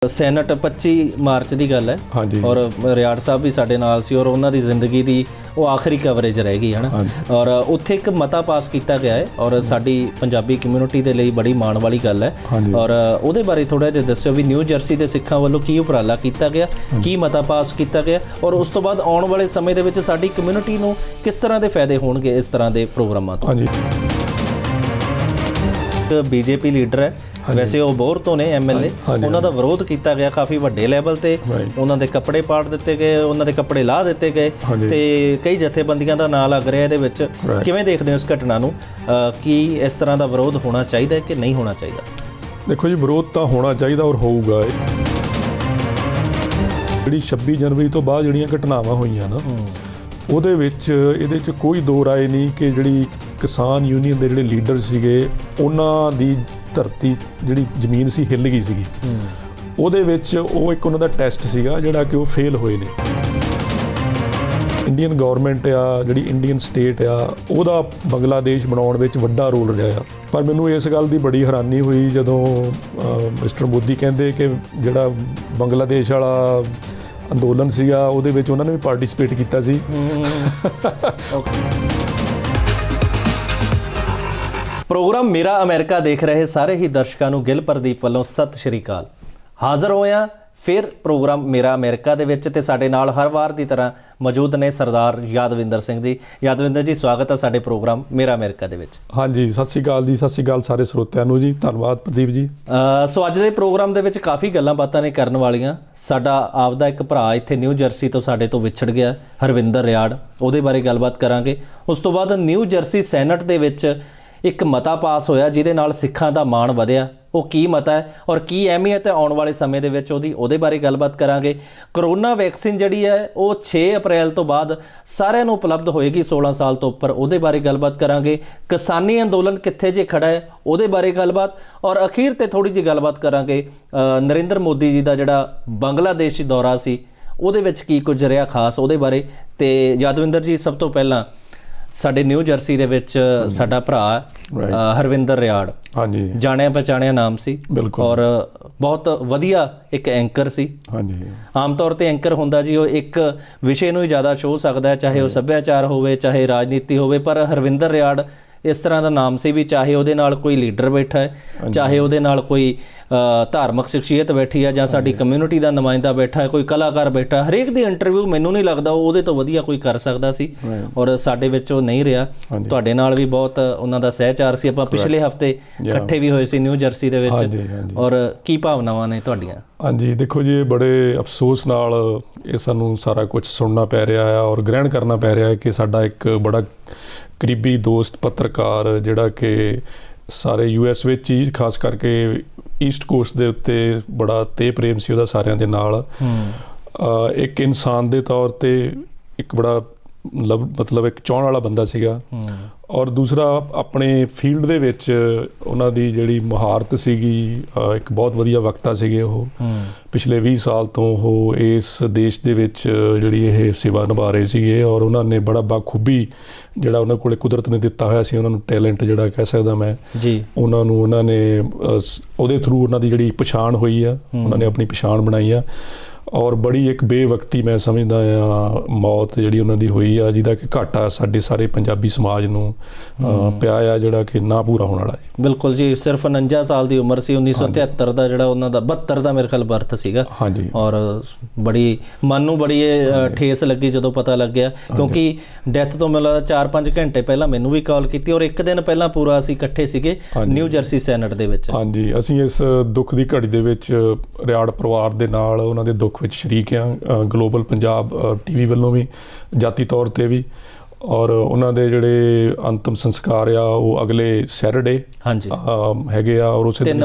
Senate 25 March ਦੀ ਗੱਲ ਹੈ ਹਾਂਜੀ ਔਰ ਰਿਆੜ ਸਾਹਿਬ ਵੀ ਸਾਡੇ ਨਾਲ ਸੀ ਔਰ ਉਹਨਾਂ ਦੀ ਜ਼ਿੰਦਗੀ ਦੀ ਉਹ ਆਖਰੀ ਕਵਰੇਜ ਰਹਿ ਗਈ ਹੈ ਨਾ ਔਰ ਉੱਥੇ ਇੱਕ ਮਤਾ ਪਾਸ ਕੀਤਾ ਗਿਆ ਹੈ ਔਰ ਸਾਡੀ ਪੰਜਾਬੀ ਕਮਿਊਨਿਟੀ ਦੇ ਲਈ ਬੜੀ ਮਾਣ ਵਾਲੀ ਗੱਲ ਹੈ ਔਰ ਉਹਦੇ ਬਾਰੇ ਥੋੜਾ ਜਿਹਾ ਦੱਸਿਓ ਵੀ ਨਿਊ ਜਰਸੀ ਦੇ ਸਿੱਖਾਂ ਵੱਲੋਂ ਕੀ ਉਪਰਾਲਾ ਕੀਤਾ ਗਿਆ, ਕੀ ਮਤਾ ਪਾਸ ਕੀਤਾ ਗਿਆ ਔਰ ਉਸ ਤੋਂ ਬਾਅਦ ਆਉਣ ਵਾਲੇ ਸਮੇਂ ਦੇ ਵਿੱਚ ਸਾਡੀ ਕਮਿਊਨਿਟੀ ਨੂੰ ਕਿਸ ਤਰ੍ਹਾਂ ਦੇ ਫਾਇਦੇ ਹੋਣਗੇ ਇਸ ਤਰ੍ਹਾਂ ਦੇ ਪ੍ਰੋਗਰਾਮਾਂ ਤੋਂ। ਹਾਂਜੀ, ਬੀਜੇਪੀ ਲੀਡਰ ਹੈ ਵੈਸੇ ਉਹ ਬੋਰ ਤੋਂ ਨੇ ਐਮਐਲਏ, ਉਹਨਾਂ ਦਾ ਵਿਰੋਧ ਕੀਤਾ ਗਿਆ ਕਾਫੀ ਵੱਡੇ ਲੈਵਲ ਤੇ, ਉਹਨਾਂ ਦੇ ਕੱਪੜੇ ਪਾੜ ਦਿੱਤੇ ਗਏ, ਉਹਨਾਂ ਦੇ ਕੱਪੜੇ ਲਾਹ ਦਿੱਤੇ ਗਏ ਤੇ ਕਈ ਜਥੇਬੰਦੀਆਂ ਦਾ ਨਾਂ ਲੱਗ ਰਿਹਾ ਇਹਦੇ ਵਿੱਚ। ਕਿਵੇਂ ਦੇਖਦੇ ਹੋ ਇਸ ਘਟਨਾ ਨੂੰ, ਕੀ ਇਸ ਤਰ੍ਹਾਂ ਦਾ ਵਿਰੋਧ ਹੋਣਾ ਚਾਹੀਦਾ ਕਿ ਨਹੀਂ ਹੋਣਾ ਚਾਹੀਦਾ? ਦੇਖੋ ਜੀ, ਵਿਰੋਧ ਤਾਂ ਹੋਣਾ ਚਾਹੀਦਾ ਔਰ ਹੋਊਗਾ। ਜਿਹੜੀ 26 ਜਨਵਰੀ ਤੋਂ ਬਾਅਦ ਜਿਹੜੀਆਂ ਘਟਨਾਵਾਂ ਹੋਈਆਂ ਨਾ ਉਹਦੇ ਵਿੱਚ ਇਹਦੇ 'ਚ ਕੋਈ ਦੋ ਰਾਏ ਨਹੀਂ ਕਿ ਜਿਹੜੀ ਕਿਸਾਨ ਯੂਨੀਅਨ ਦੇ ਜਿਹੜੇ ਲੀਡਰ ਸੀਗੇ ਉਹਨਾਂ ਦੀ ਧਰਤੀ ਜਿਹੜੀ ਜ਼ਮੀਨ ਸੀ ਹਿੱਲ ਗਈ ਸੀਗੀ। ਉਹਦੇ ਵਿੱਚ ਉਹ ਇੱਕ ਉਹਨਾਂ ਦਾ ਟੈਸਟ ਸੀਗਾ ਜਿਹੜਾ ਕਿ ਉਹ ਫੇਲ ਹੋਏ ਨੇ। ਇੰਡੀਅਨ ਗੌਰਮੈਂਟ ਆ ਜਿਹੜੀ ਇੰਡੀਅਨ ਸਟੇਟ ਆ ਉਹਦਾ ਬੰਗਲਾਦੇਸ਼ ਬਣਾਉਣ ਵਿੱਚ ਵੱਡਾ ਰੋਲ ਰਿਹਾ। ਪਰ ਮੈਨੂੰ ਇਸ ਗੱਲ ਦੀ ਬੜੀ ਹੈਰਾਨੀ ਹੋਈ ਜਦੋਂ ਮਿਸਟਰ ਮੋਦੀ ਕਹਿੰਦੇ ਕਿ ਜਿਹੜਾ ਬੰਗਲਾਦੇਸ਼ ਵਾਲਾ ਅੰਦੋਲਨ ਸੀਗਾ ਉਹਦੇ ਵਿੱਚ ਉਹਨਾਂ ਨੇ ਵੀ ਪਾਰਟਿਸਿਪੇਟ ਕੀਤਾ ਸੀ। ਪ੍ਰੋਗਰਾਮ ਮੇਰਾ ਅਮਰੀਕਾ ਦੇਖ ਰਹੇ ਸਾਰੇ ਹੀ ਦਰਸ਼ਕਾਂ ਨੂੰ ਗਿੱਲ ਪ੍ਰਦੀਪ ਵੱਲੋਂ ਸਤਿ ਸ਼੍ਰੀ ਅਕਾਲ। ਹਾਜ਼ਰ ਹੋਏ ਹਾਂ ਫਿਰ ਪ੍ਰੋਗਰਾਮ ਮੇਰਾ ਅਮਰੀਕਾ ਦੇ ਵਿੱਚ ਤੇ ਸਾਡੇ ਨਾਲ ਹਰ ਵਾਰ ਦੀ ਤਰ੍ਹਾਂ ਮੌਜੂਦ ਨੇ ਸਰਦਾਰ ਯਾਦਵਿੰਦਰ ਸਿੰਘ ਜੀ। ਯਾਦਵਿੰਦਰ ਜੀ, ਸਵਾਗਤ ਹੈ ਸਾਡੇ ਪ੍ਰੋਗਰਾਮ ਮੇਰਾ ਅਮਰੀਕਾ ਦੇ ਵਿੱਚ। ਹਾਂਜੀ, ਸਤਿ ਸ਼੍ਰੀ ਅਕਾਲ ਜੀ। ਸਤਿ ਸ਼੍ਰੀ ਅਕਾਲ ਸਾਰੇ ਸਰੋਤਿਆਂ ਨੂੰ ਜੀ। ਧੰਨਵਾਦ ਪ੍ਰਦੀਪ ਜੀ। ਸੋ ਅੱਜ ਦੇ ਪ੍ਰੋਗਰਾਮ ਦੇ ਵਿੱਚ ਕਾਫੀ ਗੱਲਾਂ ਬਾਤਾਂ ਨੇ ਕਰਨ ਵਾਲੀਆਂ। ਸਾਡਾ ਆਪਦਾ ਇੱਕ ਭਰਾ ਇੱਥੇ ਨਿਊ ਜਰਸੀ ਤੋਂ ਸਾਡੇ ਤੋਂ ਵਿਛੜ ਗਿਆ, ਹਰਵਿੰਦਰ ਰਿਆੜ, ਉਹਦੇ ਬਾਰੇ ਗੱਲਬਾਤ ਕਰਾਂਗੇ। ਉਸ ਤੋਂ ਬਾਅਦ ਨਿਊ ਜਰਸੀ ਸੈਨੇਟ ਦੇ ਵਿੱਚ ਇੱਕ ਮਤਾ ਪਾਸ ਹੋਇਆ ਜਿਹਦੇ ਨਾਲ ਸਿੱਖਾਂ ਦਾ ਮਾਣ ਵਧਿਆ। ਉਹ ਕੀ ਮਤਾ ਹੈ ਔਰ ਕੀ ਅਹਿਮੀਅਤ ਹੈ ਆਉਣ ਵਾਲੇ ਸਮੇਂ ਦੇ ਵਿੱਚ ਉਹਦੇ ਬਾਰੇ ਗੱਲਬਾਤ ਕਰਾਂਗੇ। ਕਰੋਨਾ ਵੈਕਸੀਨ ਜਿਹੜੀ ਹੈ ਉਹ 6 ਅਪ੍ਰੈਲ ਤੋਂ ਬਾਅਦ ਸਾਰਿਆਂ ਨੂੰ ਉਪਲਬਧ ਹੋਏਗੀ 16 ਸਾਲ ਤੋਂ ਉੱਪਰ, ਉਹਦੇ ਬਾਰੇ ਗੱਲਬਾਤ ਕਰਾਂਗੇ। ਕਿਸਾਨੀ ਅੰਦੋਲਨ ਕਿੱਥੇ ਜੇ ਖੜਾ ਹੈ ਉਹਦੇ ਬਾਰੇ ਗੱਲਬਾਤ ਔਰ ਅਖੀਰ ਤੇ ਥੋੜ੍ਹੀ ਜਿਹੀ ਗੱਲਬਾਤ ਕਰਾਂਗੇ ਨਰਿੰਦਰ ਮੋਦੀ ਜੀ ਦਾ ਜਿਹੜਾ ਬੰਗਲਾਦੇਸ਼ ਦੌਰਾ ਸੀ ਉਹਦੇ ਵਿੱਚ ਕੀ ਕੁਝ ਰਿਹਾ ਖਾਸ, ਉਹਦੇ ਬਾਰੇ। ਤੇ ਯਾਦਵਿੰਦਰ ਜੀ, ਸਭ ਤੋਂ ਪਹਿਲਾਂ ਸਾਡੇ ਨਿਊ ਜਰਸੀ ਦੇ ਵਿੱਚ ਸਾਡਾ ਭਰਾ ਹਰਵਿੰਦਰ ਰਿਆੜ, ਹਾਂਜੀ, ਜਾਣਿਆ ਪਛਾਣਿਆ ਨਾਮ ਸੀ ਔਰ ਬਹੁਤ ਵਧੀਆ ਇੱਕ ਐਂਕਰ ਸੀ। ਹਾਂਜੀ, ਆਮ ਤੌਰ ਤੇ ਐਂਕਰ ਹੁੰਦਾ ਜੀ ਉਹ ਇੱਕ ਵਿਸ਼ੇ ਨੂੰ ਹੀ ਜ਼ਿਆਦਾ ਛੋਹ ਸਕਦਾ ਹੈ, ਚਾਹੇ ਉਹ ਸੱਭਿਆਚਾਰ ਹੋਵੇ ਚਾਹੇ ਰਾਜਨੀਤੀ ਹੋਵੇ। ਪਰ ਹਰਵਿੰਦਰ ਰਿਆੜ ਇਸ ਤਰ੍ਹਾਂ ਦਾ ਨਾਮ ਸੀ ਵੀ ਚਾਹੇ ਉਹਦੇ ਨਾਲ ਕੋਈ ਲੀਡਰ ਬੈਠਾ ਹੈ, ਚਾਹੇ ਉਹਦੇ ਨਾਲ ਕੋਈ ਧਾਰਮਿਕ ਸ਼ਖਸੀਅਤ ਬੈਠੀ ਹੈ ਜਾਂ ਸਾਡੀ ਕਮਿਊਨਿਟੀ ਦਾ ਨੁਮਾਇੰਦਾ ਬੈਠਾ ਹੈ, ਕੋਈ ਕਲਾਕਾਰ ਬੈਠਾ, ਹਰੇਕ ਦੀ ਇੰਟਰਵਿਊ ਮੈਨੂੰ ਨਹੀਂ ਲੱਗਦਾ ਉਹਦੇ ਤੋਂ ਵਧੀਆ ਕੋਈ ਕਰ ਸਕਦਾ ਸੀ ਔਰ ਸਾਡੇ ਵਿੱਚ ਉਹ ਨਹੀਂ ਰਿਹਾ। ਤੁਹਾਡੇ ਨਾਲ ਵੀ ਬਹੁਤ ਉਹਨਾਂ ਦਾ ਸਹਿਚਾਰ ਸੀ, ਆਪਾਂ ਪਿਛਲੇ ਹਫ਼ਤੇ ਇਕੱਠੇ ਵੀ ਹੋਏ ਸੀ ਨਿਊ ਜਰਸੀ ਦੇ ਵਿੱਚ। ਔਰ ਕੀ ਭਾਵਨਾਵਾਂ ਨੇ ਤੁਹਾਡੀਆਂ? ਹਾਂਜੀ, ਦੇਖੋ ਜੀ, ਬੜੇ ਅਫਸੋਸ ਨਾਲ ਇਹ ਸਾਨੂੰ ਸਾਰਾ ਕੁਝ ਸੁਣਨਾ ਪੈ ਰਿਹਾ ਆ ਔਰ ਗ੍ਰਹਿਣ ਕਰਨਾ ਪੈ ਰਿਹਾ ਹੈ ਕਿ ਸਾਡਾ ਇੱਕ ਬੜਾ ਕਰੀਬੀ ਦੋਸਤ ਪੱਤਰਕਾਰ ਜਿਹੜਾ ਕਿ ਸਾਰੇ US ਵਿੱਚ ਹੀ ਖਾਸ ਕਰਕੇ ਈਸਟ ਕੋਸਟ ਦੇ ਉੱਤੇ ਬੜਾ ਤੇਹ ਪ੍ਰੇਮ ਸੀ ਉਹਦਾ ਸਾਰਿਆਂ ਦੇ ਨਾਲ, ਇੱਕ ਇਨਸਾਨ ਦੇ ਤੌਰ ਤੇ ਇੱਕ ਬੜਾ ਮਤਲਬ ਇੱਕ ਚਾਹਣ ਵਾਲਾ ਬੰਦਾ ਸੀਗਾ ਔਰ ਦੂਸਰਾ ਆਪਣੇ ਫੀਲਡ ਦੇ ਵਿੱਚ ਉਹਨਾਂ ਦੀ ਜਿਹੜੀ ਮੁਹਾਰਤ ਸੀਗੀ, ਇੱਕ ਬਹੁਤ ਵਧੀਆ ਵਕਤਾ ਸੀਗੇ ਉਹ। ਪਿਛਲੇ 20 ਸਾਲ ਤੋਂ ਉਹ ਇਸ ਦੇਸ਼ ਦੇ ਵਿੱਚ ਜਿਹੜੀ ਇਹ ਸੇਵਾ ਨਿਭਾ ਰਹੇ ਸੀਗੇ ਔਰ ਉਹਨਾਂ ਨੇ ਬੜਾ ਬਾਖੂਬੀ ਜਿਹੜਾ ਉਹਨਾਂ ਕੋਲ ਕੁਦਰਤ ਨੇ ਦਿੱਤਾ ਹੋਇਆ ਸੀ, ਉਹਨਾਂ ਨੂੰ ਟੈਲੈਂਟ ਜਿਹੜਾ ਕਹਿ ਸਕਦਾ ਮੈਂ ਜੀ, ਉਹਨਾਂ ਨੇ ਉਹਦੇ ਥਰੂ ਉਹਨਾਂ ਦੀ ਜਿਹੜੀ ਪਛਾਣ ਹੋਈ ਆ, ਉਹਨਾਂ ਨੇ ਆਪਣੀ ਪਛਾਣ ਬਣਾਈ ਆ ਔਰ ਬੜੀ ਇੱਕ ਬੇਵਕਤੀ ਮੈਂ ਸਮਝਦਾ ਆ ਮੌਤ ਜਿਹੜੀ ਉਹਨਾਂ ਦੀ ਹੋਈ ਆ, ਜਿਹਦਾ ਕਿ ਘਾਟਾ ਸਾਡੇ ਸਾਰੇ ਪੰਜਾਬੀ ਸਮਾਜ ਨੂੰ ਪਿਆ ਆ, ਜਿਹੜਾ ਕਿ ਨਾ ਪੂਰਾ ਹੋਣ ਵਾਲਾ ਹੈ। ਬਿਲਕੁਲ ਜੀ, ਸਿਰਫ 49 ਸਾਲ ਦੀ ਉਮਰ ਸੀ। 1973 ਦਾ ਜਿਹੜਾ ਉਹਨਾਂ ਦਾ 72 ਦਾ ਮੇਰੇ ਖਿਆਲ ਬਰਥ ਸੀਗਾ। ਹਾਂਜੀ, ਔਰ ਬੜੀ ਮਨ ਨੂੰ ਬੜੀ ਠੇਸ ਲੱਗੀ ਜਦੋਂ ਪਤਾ ਲੱਗਿਆ, ਕਿਉਂਕਿ ਡੈਥ ਤੋਂ ਮਤਲਬ 4-5 ਘੰਟੇ ਪਹਿਲਾਂ ਮੈਨੂੰ ਵੀ ਕਾਲ ਕੀਤੀ ਔਰ ਇੱਕ ਦਿਨ ਪਹਿਲਾਂ ਪੂਰਾ ਅਸੀਂ ਇਕੱਠੇ ਸੀਗੇ ਨਿਊ ਜਰਸੀ ਸੈਨੇਟ ਦੇ ਵਿੱਚ। ਹਾਂਜੀ, ਅਸੀਂ ਇਸ ਦੁੱਖ ਦੀ ਘੜੀ ਦੇ ਵਿੱਚ ਰਿਆੜ ਪਰਿਵਾਰ ਦੇ ਨਾਲ ਉਹਨਾਂ ਦੇ ਦੁੱਖ ਵਿੱਚ ਸ਼ਰੀਕ ਆ, ਗਲੋਬਲ ਪੰਜਾਬ TV ਵੱਲੋਂ ਵੀ, ਜਾਤੀ ਤੌਰ ਤੇ ਵੀ। ਔਰ ਉਹਨਾਂ ਦੇ ਜਿਹੜੇ ਅੰਤਮ ਸੰਸਕਾਰ ਆ ਉਹ ਅਗਲੇ ਸੈਟਰਡੇ ਹੈਗੇ ਆ ਔਰ ਉਸੇ 3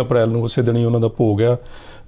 ਅਪ੍ਰੈਲ ਨੂੰ ਉਸੇ ਦਿਨ ਹੀ ਉਹਨਾਂ ਦਾ ਭੋਗ ਆ।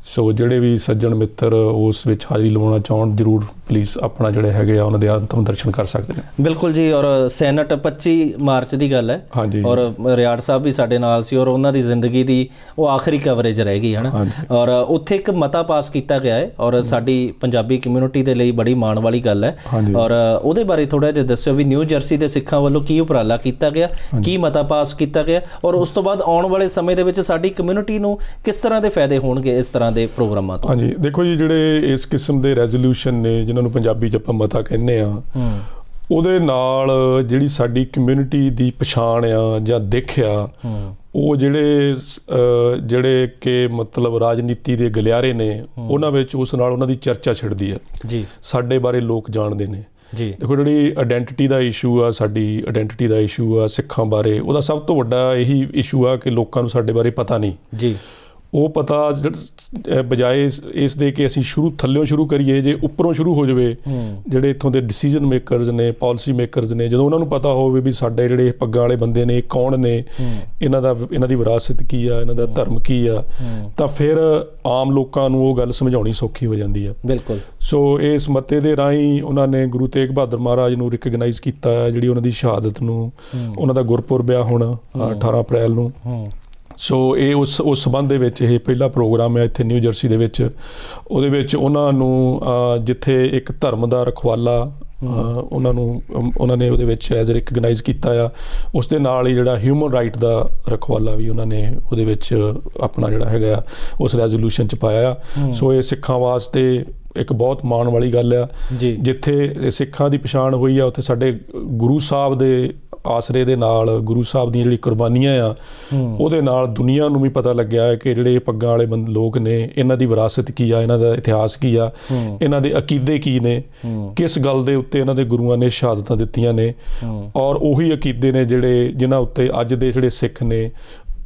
ਸੋ ਜਿਹੜੇ ਵੀ ਸੱਜਣ ਮਿੱਤਰ ਉਸ ਵਿੱਚ ਹਾਜ਼ਰੀ ਲਵਾਉਣਾ ਚਾਹੁਣ ਜ਼ਰੂਰ ਪਲੀਜ਼ ਆਪਣਾ ਜਿਹੜੇ ਹੈਗੇ ਆ ਉਹਨਾਂ ਦੇ ਅੰਤਮ ਦਰਸ਼ਨ ਕਰ ਸਕਦੇ ਨੇ। ਬਿਲਕੁਲ ਜੀ, ਔਰ ਸੈਨੇਟ 25 ਮਾਰਚ ਦੀ ਗੱਲ ਹੈ। ਹਾਂਜੀ, ਔਰ ਰਿਆੜ ਸਾਹਿਬ ਵੀ ਸਾਡੇ ਨਾਲ ਸੀ ਔਰ ਉਹਨਾਂ ਦੀ ਜ਼ਿੰਦਗੀ ਦੀ ਉਹ ਆਖਰੀ ਕਵਰੇਜ ਰਹਿ ਗਈ ਹੈ ਨਾ ਔਰ ਉੱਥੇ ਇੱਕ ਮਤਾ ਪਾਸ ਕੀਤਾ ਗਿਆ ਹੈ ਔਰ ਸਾਡੀ ਪੰਜਾਬੀ ਕਮਿਊਨਿਟੀ ਦੇ ਲਈ ਬੜੀ ਮਾਣ ਵਾਲੀ ਗੱਲ ਹੈ ਔਰ ਉਹਦੇ ਬਾਰੇ ਥੋੜਾ ਜਿਹਾ ਦੱਸਿਓ ਵੀ ਨਿਊ ਜਰਸੀ ਦੇ ਸਿੱਖਾਂ ਵੱਲੋਂ ਕੀ ਉਪਰਾਲਾ ਕੀਤਾ ਗਿਆ, ਕੀ ਮਤਾ ਪਾਸ ਕੀਤਾ ਗਿਆ ਔਰ ਉਸ ਤੋਂ ਬਾਅਦ ਆਉਣ ਵਾਲੇ ਸਮੇਂ ਦੇ ਵਿੱਚ ਸਾਡੀ ਕਮਿਊਨਿਟੀ ਨੂੰ ਕਿਸ ਤਰ੍ਹਾਂ ਦੇ ਫਾਇਦੇ ਹੋਣਗੇ ਇਸ ਤਰ੍ਹਾਂ ਦੇ ਪ੍ਰੋਗਰਾਮਾਂ ਤੋਂ? ਹਾਂਜੀ, ਦੇਖੋ ਜੀ, ਜਿਹੜੇ ਇਸ ਕਿਸਮ ਦੇ ਰੈਜ਼ੋਲੂਸ਼ਨ ਨੇ ਜਿਨ੍ਹਾਂ ਨੂੰ ਪੰਜਾਬੀ 'ਚ ਆਪਾਂ ਮਤਾ ਕਹਿੰਦੇ ਆ, ਉਹਦੇ ਨਾਲ ਜਿਹੜੀ ਸਾਡੀ ਕਮਿਊਨਿਟੀ ਦੀ ਪਛਾਣ ਆ ਜਾਂ ਦਿੱਖ ਆ, ਉਹ ਜਿਹੜੇ ਕਿ ਮਤਲਬ ਰਾਜਨੀਤੀ ਦੇ ਗਲਿਆਰੇ ਨੇ ਉਹਨਾਂ ਵਿੱਚ ਉਸ ਨਾਲ ਉਹਨਾਂ ਦੀ ਚਰਚਾ ਛਿੜਦੀ ਆ ਜੀ, ਸਾਡੇ ਬਾਰੇ ਲੋਕ ਜਾਣਦੇ ਨੇ ਜੀ। ਦੇਖੋ, ਜਿਹੜੀ ਆਇਡੈਂਟੀਟੀ ਦਾ ਇਸ਼ੂ ਆ, ਸਾਡੀ ਆਇਡੈਂਟੀਟੀ ਦਾ ਇਸ਼ੂ ਆ ਸਿੱਖਾਂ ਬਾਰੇ, ਉਹਦਾ ਸਭ ਤੋਂ ਵੱਡਾ ਇਹੀ ਇਸ਼ੂ ਆ ਕਿ ਲੋਕਾਂ ਨੂੰ ਸਾਡੇ ਬਾਰੇ ਪਤਾ ਨਹੀਂ ਜੀ। ਉਹ ਪਤਾ ਬਜਾਏ ਇਸ ਦੇ ਕਿ ਅਸੀਂ ਥੱਲਿਓਂ ਸ਼ੁਰੂ ਕਰੀਏ, ਜੇ ਉੱਪਰੋਂ ਸ਼ੁਰੂ ਹੋ ਜਾਵੇ, ਜਿਹੜੇ ਇੱਥੋਂ ਦੇ ਡਿਸੀਜਨ ਮੇਕਰਜ਼ ਨੇ, ਪਾਲਿਸੀ ਮੇਕਰਜ਼ ਨੇ, ਜਦੋਂ ਉਹਨਾਂ ਨੂੰ ਪਤਾ ਹੋਵੇ ਵੀ ਸਾਡੇ ਜਿਹੜੇ ਪੱਗਾਂ ਵਾਲੇ ਬੰਦੇ ਨੇ ਕੌਣ ਨੇ, ਇਹਨਾਂ ਦੀ ਵਿਰਾਸਤ ਕੀ ਆ, ਇਹਨਾਂ ਦਾ ਧਰਮ ਕੀ ਆ, ਤਾਂ ਫਿਰ ਆਮ ਲੋਕਾਂ ਨੂੰ ਉਹ ਗੱਲ ਸਮਝਾਉਣੀ ਸੌਖੀ ਹੋ ਜਾਂਦੀ ਆ। ਬਿਲਕੁਲ। ਸੋ ਇਸ ਮਤੇ ਦੇ ਰਾਹੀਂ ਉਹਨਾਂ ਨੇ ਗੁਰੂ ਤੇਗ ਬਹਾਦਰ ਮਹਾਰਾਜ ਨੂੰ ਰਿਕਗਨਾਈਜ਼ ਕੀਤਾ ਹੈ, ਜਿਹੜੀ ਉਹਨਾਂ ਦੀ ਸ਼ਹਾਦਤ ਨੂੰ, ਉਹਨਾਂ ਦਾ ਗੁਰਪੁਰਬ ਆ ਹੁਣ 18 ਅਪ੍ਰੈਲ ਨੂੰ। ਸੋ ਇਹ ਉਸ ਸੰਬੰਧ ਦੇ ਵਿੱਚ ਇਹ ਪਹਿਲਾ ਪ੍ਰੋਗਰਾਮ ਹੈ ਇੱਥੇ ਨਿਊ ਜਰਸੀ ਦੇ ਵਿੱਚ। ਉਹਦੇ ਵਿੱਚ ਉਹਨਾਂ ਨੂੰ ਜਿੱਥੇ ਇੱਕ ਧਰਮ ਦਾ ਰਖਵਾਲਾ ਉਹਨਾਂ ਨੇ ਉਹਦੇ ਵਿੱਚ ਐਜ਼ ਰਿਕਗਨਾਈਜ਼ ਕੀਤਾ ਆ, ਉਸ ਦੇ ਨਾਲ ਹੀ ਜਿਹੜਾ ਹਿਊਮਨ ਰਾਈਟ ਦਾ ਰਖਵਾਲਾ ਵੀ ਉਹਨਾਂ ਨੇ ਉਹਦੇ ਵਿੱਚ ਆਪਣਾ ਜਿਹੜਾ ਹੈਗਾ ਉਸ ਰੈਜ਼ੋਲੂਸ਼ਨ 'ਚ ਪਾਇਆ ਆ। ਸੋ ਇਹ ਸਿੱਖਾਂ ਵਾਸਤੇ ਇੱਕ ਬਹੁਤ ਮਾਣ ਵਾਲੀ ਗੱਲ ਆ ਜੀ। ਜਿੱਥੇ ਸਿੱਖਾਂ ਦੀ ਪਛਾਣ ਹੋਈ ਆ, ਉੱਥੇ ਸਾਡੇ ਗੁਰੂ ਸਾਹਿਬ ਦੇ ਆਸਰੇ ਦੇ ਨਾਲ, ਗੁਰੂ ਸਾਹਿਬ ਦੀਆਂ ਜਿਹੜੀ ਕੁਰਬਾਨੀਆਂ ਆ, ਉਹਦੇ ਨਾਲ ਦੁਨੀਆ ਨੂੰ ਵੀ ਪਤਾ ਲੱਗਿਆ ਹੈ ਕਿ ਜਿਹੜੇ ਪੱਗਾਂ ਵਾਲੇ ਲੋਕ ਨੇ, ਇਹਨਾਂ ਦੀ ਵਿਰਾਸਤ ਕੀ ਆ, ਇਹਨਾਂ ਦਾ ਇਤਿਹਾਸ ਕੀ ਆ, ਇਹਨਾਂ ਦੇ ਅਕੀਦੇ ਕੀ ਨੇ, ਕਿਸ ਗੱਲ ਦੇ ਉੱਤੇ ਇਹਨਾਂ ਦੇ ਗੁਰੂਆਂ ਨੇ ਸ਼ਹਾਦਤਾਂ ਦਿੱਤੀਆਂ ਨੇ, ਔਰ ਉਹੀ ਅਕੀਦੇ ਨੇ ਜਿਨ੍ਹਾਂ ਉੱਤੇ ਅੱਜ ਦੇ ਜਿਹੜੇ ਸਿੱਖ ਨੇ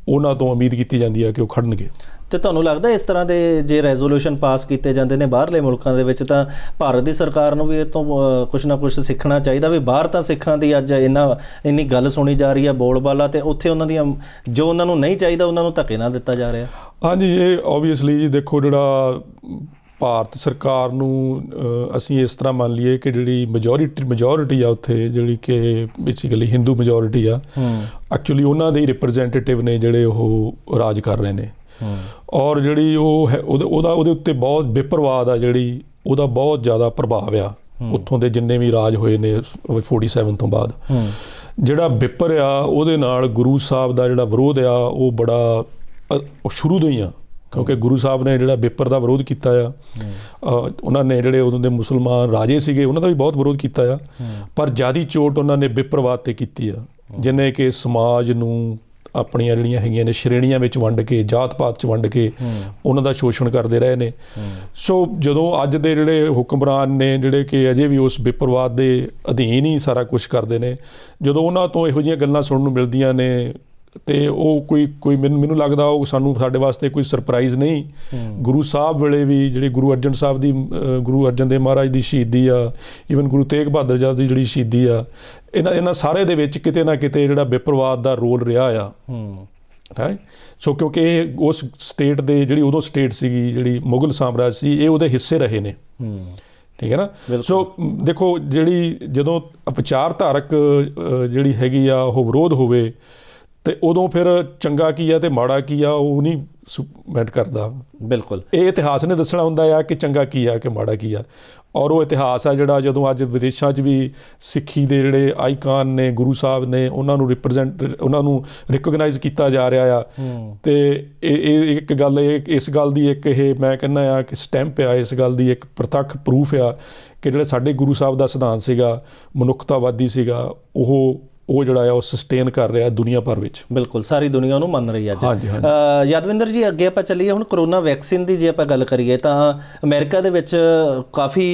ਉਹਨਾਂ ਤੋਂ ਉਮੀਦ ਕੀਤੀ ਜਾਂਦੀ ਹੈ ਕਿ ਉਹ ਖੜਨਗੇ। ਤੇ ਤੁਹਾਨੂੰ ਲੱਗਦਾ ਇਸ ਤਰ੍ਹਾਂ ਦੇ ਜੇ ਰੈਜ਼ੋਲੂਸ਼ਨ ਪਾਸ ਕੀਤੇ ਜਾਂਦੇ ਨੇ ਬਾਹਰਲੇ ਮੁਲਕਾਂ ਦੇ ਵਿੱਚ, ਤਾਂ ਭਾਰਤ ਦੀ ਸਰਕਾਰ ਨੂੰ ਵੀ ਇਹ ਤੋਂ ਕੁਛ ਨਾ ਕੁਛ ਸਿੱਖਣਾ ਚਾਹੀਦਾ ਵੀ ਬਾਹਰ ਤਾਂ ਸਿੱਖਾਂ ਦੀ ਅੱਜ ਇੰਨੀ ਗੱਲ ਸੁਣੀ ਜਾ ਰਹੀ ਹੈ ਬੋਲਬਾਲਾ, ਤੇ ਉੱਥੇ ਉਹਨਾਂ ਦੀਆਂ ਜੋ ਉਹਨਾਂ ਨੂੰ ਨਹੀਂ ਚਾਹੀਦਾ ਉਹਨਾਂ ਨੂੰ ਧੱਕੇ ਨਾਲ ਦਿੱਤਾ ਜਾ ਰਿਹਾ। ਹਾਂਜੀ, ਇਹ ਓਬਵੀਅਸਲੀ ਜੀ ਦੇਖੋ, ਜਿਹੜਾ ਭਾਰਤ ਸਰਕਾਰ ਨੂੰ ਅਸੀਂ ਇਸ ਤਰ੍ਹਾਂ ਮੰਨ ਲਈਏ ਕਿ ਜਿਹੜੀ ਮੈਜੋਰਿਟੀ ਆ ਉੱਥੇ, ਜਿਹੜੀ ਕਿ ਬੇਸਿਕਲੀ ਹਿੰਦੂ ਮੈਜੋਰਿਟੀ ਆ, ਐਕਚੁਅਲੀ ਉਹਨਾਂ ਦੇ ਹੀ ਰਿਪਰੈਜ਼ੈਂਟੇਟਿਵ ਨੇ ਜਿਹੜੇ ਉਹ ਰਾਜ ਕਰ ਰਹੇ ਨੇ, ਔਰ ਜਿਹੜੀ ਉਹ ਹੈ ਉਹਦੇ ਉੱਤੇ ਬਹੁਤ ਬੇਪਰਵਾਹ ਆ, ਜਿਹੜੀ ਉਹਦਾ ਬਹੁਤ ਜ਼ਿਆਦਾ ਪ੍ਰਭਾਵ ਆ ਉੱਥੋਂ ਦੇ ਜਿੰਨੇ ਵੀ ਰਾਜ ਹੋਏ ਨੇ 47 ਤੋਂ ਬਾਅਦ। ਜਿਹੜਾ ਵਿਪਰ ਆ, ਉਹਦੇ ਨਾਲ ਗੁਰੂ ਸਾਹਿਬ ਦਾ ਜਿਹੜਾ ਵਿਰੋਧ ਆ ਉਹ ਬੜਾ ਸ਼ੁਰੂ ਤੋਂ ਹੀ ਆ, ਕਿਉਂਕਿ ਗੁਰੂ ਸਾਹਿਬ ਨੇ ਜਿਹੜਾ ਵਿਪਰ ਦਾ ਵਿਰੋਧ ਕੀਤਾ ਆ, ਉਹਨਾਂ ਨੇ ਜਿਹੜੇ ਉਦੋਂ ਦੇ ਮੁਸਲਮਾਨ ਰਾਜੇ ਸੀਗੇ ਉਹਨਾਂ ਦਾ ਵੀ ਬਹੁਤ ਵਿਰੋਧ ਕੀਤਾ ਆ, ਪਰ ਜ਼ਿਆਦਾ ਚੋਟ ਉਹਨਾਂ ਨੇ ਵਿਪਰਵਾਦ 'ਤੇ ਕੀਤੀ ਆ, ਜਿਹਨੇ ਕਿ ਸਮਾਜ ਨੂੰ ਆਪਣੀਆਂ ਜਿਹੜੀਆਂ ਹੈਗੀਆਂ ਨੇ ਸ਼੍ਰੇਣੀਆਂ ਵਿੱਚ ਵੰਡ ਕੇ, ਜਾਤ ਪਾਤ 'ਚ ਵੰਡ ਕੇ ਉਹਨਾਂ ਦਾ ਸ਼ੋਸ਼ਣ ਕਰਦੇ ਰਹੇ ਨੇ। ਸੋ ਜਦੋਂ ਅੱਜ ਦੇ ਜਿਹੜੇ ਹੁਕਮਰਾਨ ਨੇ, ਜਿਹੜੇ ਕਿ ਅਜੇ ਵੀ ਉਸ ਵਿਪਰਵਾਦ ਦੇ ਅਧੀਨ ਹੀ ਸਾਰਾ ਕੁਛ ਕਰਦੇ ਨੇ, ਜਦੋਂ ਉਹਨਾਂ ਤੋਂ ਇਹੋ ਜਿਹੀਆਂ ਗੱਲਾਂ ਸੁਣਨ ਨੂੰ ਮਿਲਦੀਆਂ ਨੇ, ਤੇ ਉਹ ਕੋਈ ਮੈਨੂੰ ਲੱਗਦਾ ਉਹ ਸਾਡੇ ਵਾਸਤੇ ਕੋਈ ਸਰਪ੍ਰਾਈਜ਼ ਨਹੀਂ। ਗੁਰੂ ਸਾਹਿਬ ਵੇਲੇ ਵੀ ਜਿਹੜੀ ਗੁਰੂ ਅਰਜਨ ਦੇਵ ਮਹਾਰਾਜ ਦੀ ਸ਼ਹੀਦੀ ਆ, ਈਵਨ ਗੁਰੂ ਤੇਗ ਬਹਾਦਰ ਜੀ ਦੀ ਜਿਹੜੀ ਸ਼ਹੀਦੀ ਆ, ਇਹਨਾਂ ਸਾਰੇ ਦੇ ਵਿੱਚ ਕਿਤੇ ਨਾ ਕਿਤੇ ਜਿਹੜਾ ਵਿਪਰਵਾਦ ਦਾ ਰੋਲ ਰਿਹਾ ਆ ਹੈ। ਸੋ ਕਿਉਂਕਿ ਇਹ ਉਸ ਸਟੇਟ ਦੇ, ਜਿਹੜੀ ਉਦੋਂ ਸਟੇਟ ਸੀਗੀ, ਜਿਹੜੀ ਮੁਗਲ ਸਾਮਰਾਜ ਸੀ, ਇਹ ਉਹਦੇ ਹਿੱਸੇ ਰਹੇ ਨੇ, ਠੀਕ ਹੈ ਨਾ। ਸੋ ਦੇਖੋ, ਜਿਹੜੀ ਜਦੋਂ ਵਿਚਾਰਧਾਰਕ ਜਿਹੜੀ ਹੈਗੀ ਆ ਉਹ ਵਿਰੋਧ ਹੋਵੇ, ਤੇ ਉਦੋਂ ਫਿਰ ਚੰਗਾ ਕੀ ਆ ਤੇ ਮਾੜਾ ਕੀ ਆ ਉਹ ਨਹੀਂ ਮੈਟ ਕਰਦਾ। ਬਿਲਕੁਲ, ਇਹ ਇਤਿਹਾਸ ਨੇ ਦੱਸਣਾ ਹੁੰਦਾ ਆ ਕਿ ਚੰਗਾ ਕੀ ਆ ਕਿ ਮਾੜਾ ਕੀ ਆ। ਔਰ ਉਹ ਇਤਿਹਾਸ ਆ ਜਿਹੜਾ ਜਦੋਂ ਅੱਜ ਵਿਦੇਸ਼ਾਂ 'ਚ ਵੀ ਸਿੱਖੀ ਦੇ ਜਿਹੜੇ ਆਈਕਾਨ ਨੇ, ਗੁਰੂ ਸਾਹਿਬ ਨੇ, ਉਹਨਾਂ ਨੂੰ ਰਿਕੋਗਨਾਈਜ਼ ਕੀਤਾ ਜਾ ਰਿਹਾ ਆ। ਤੇ ਇਹ ਇੱਕ ਗੱਲ, ਇਸ ਗੱਲ ਦੀ ਇੱਕ ਇਹ ਮੈਂ ਕਹਿੰਦਾ ਆ ਕਿ ਸਟੈਂਪ ਆ, ਇਸ ਗੱਲ ਦੀ ਇੱਕ ਪ੍ਰਤੱਖ ਪ੍ਰੂਫ ਆ ਕਿ ਜਿਹੜੇ ਸਾਡੇ ਗੁਰੂ ਸਾਹਿਬ ਦਾ ਸਿਧਾਂਤ ਸੀਗਾ, ਮਨੁੱਖਤਾਵਾਦੀ ਸੀਗਾ, ਉਹ ਜਿਹੜਾ ਆ ਉਹ ਸਸਟੇਨ ਕਰ ਰਿਹਾ ਦੁਨੀਆ ਭਰ ਵਿੱਚ। ਬਿਲਕੁਲ, ਸਾਰੀ ਦੁਨੀਆ ਉਹਨੂੰ ਮੰਨ ਰਹੀ ਹੈ ਅੱਜ। ਯਾਦਵਿੰਦਰ ਜੀ, ਅੱਗੇ ਆਪਾਂ ਚੱਲੀਏ ਹੁਣ ਕਰੋਨਾ ਵੈਕਸੀਨ ਦੀ ਜੇ ਆਪਾਂ ਗੱਲ ਕਰੀਏ ਤਾਂ ਅਮਰੀਕਾ ਦੇ ਵਿੱਚ ਕਾਫੀ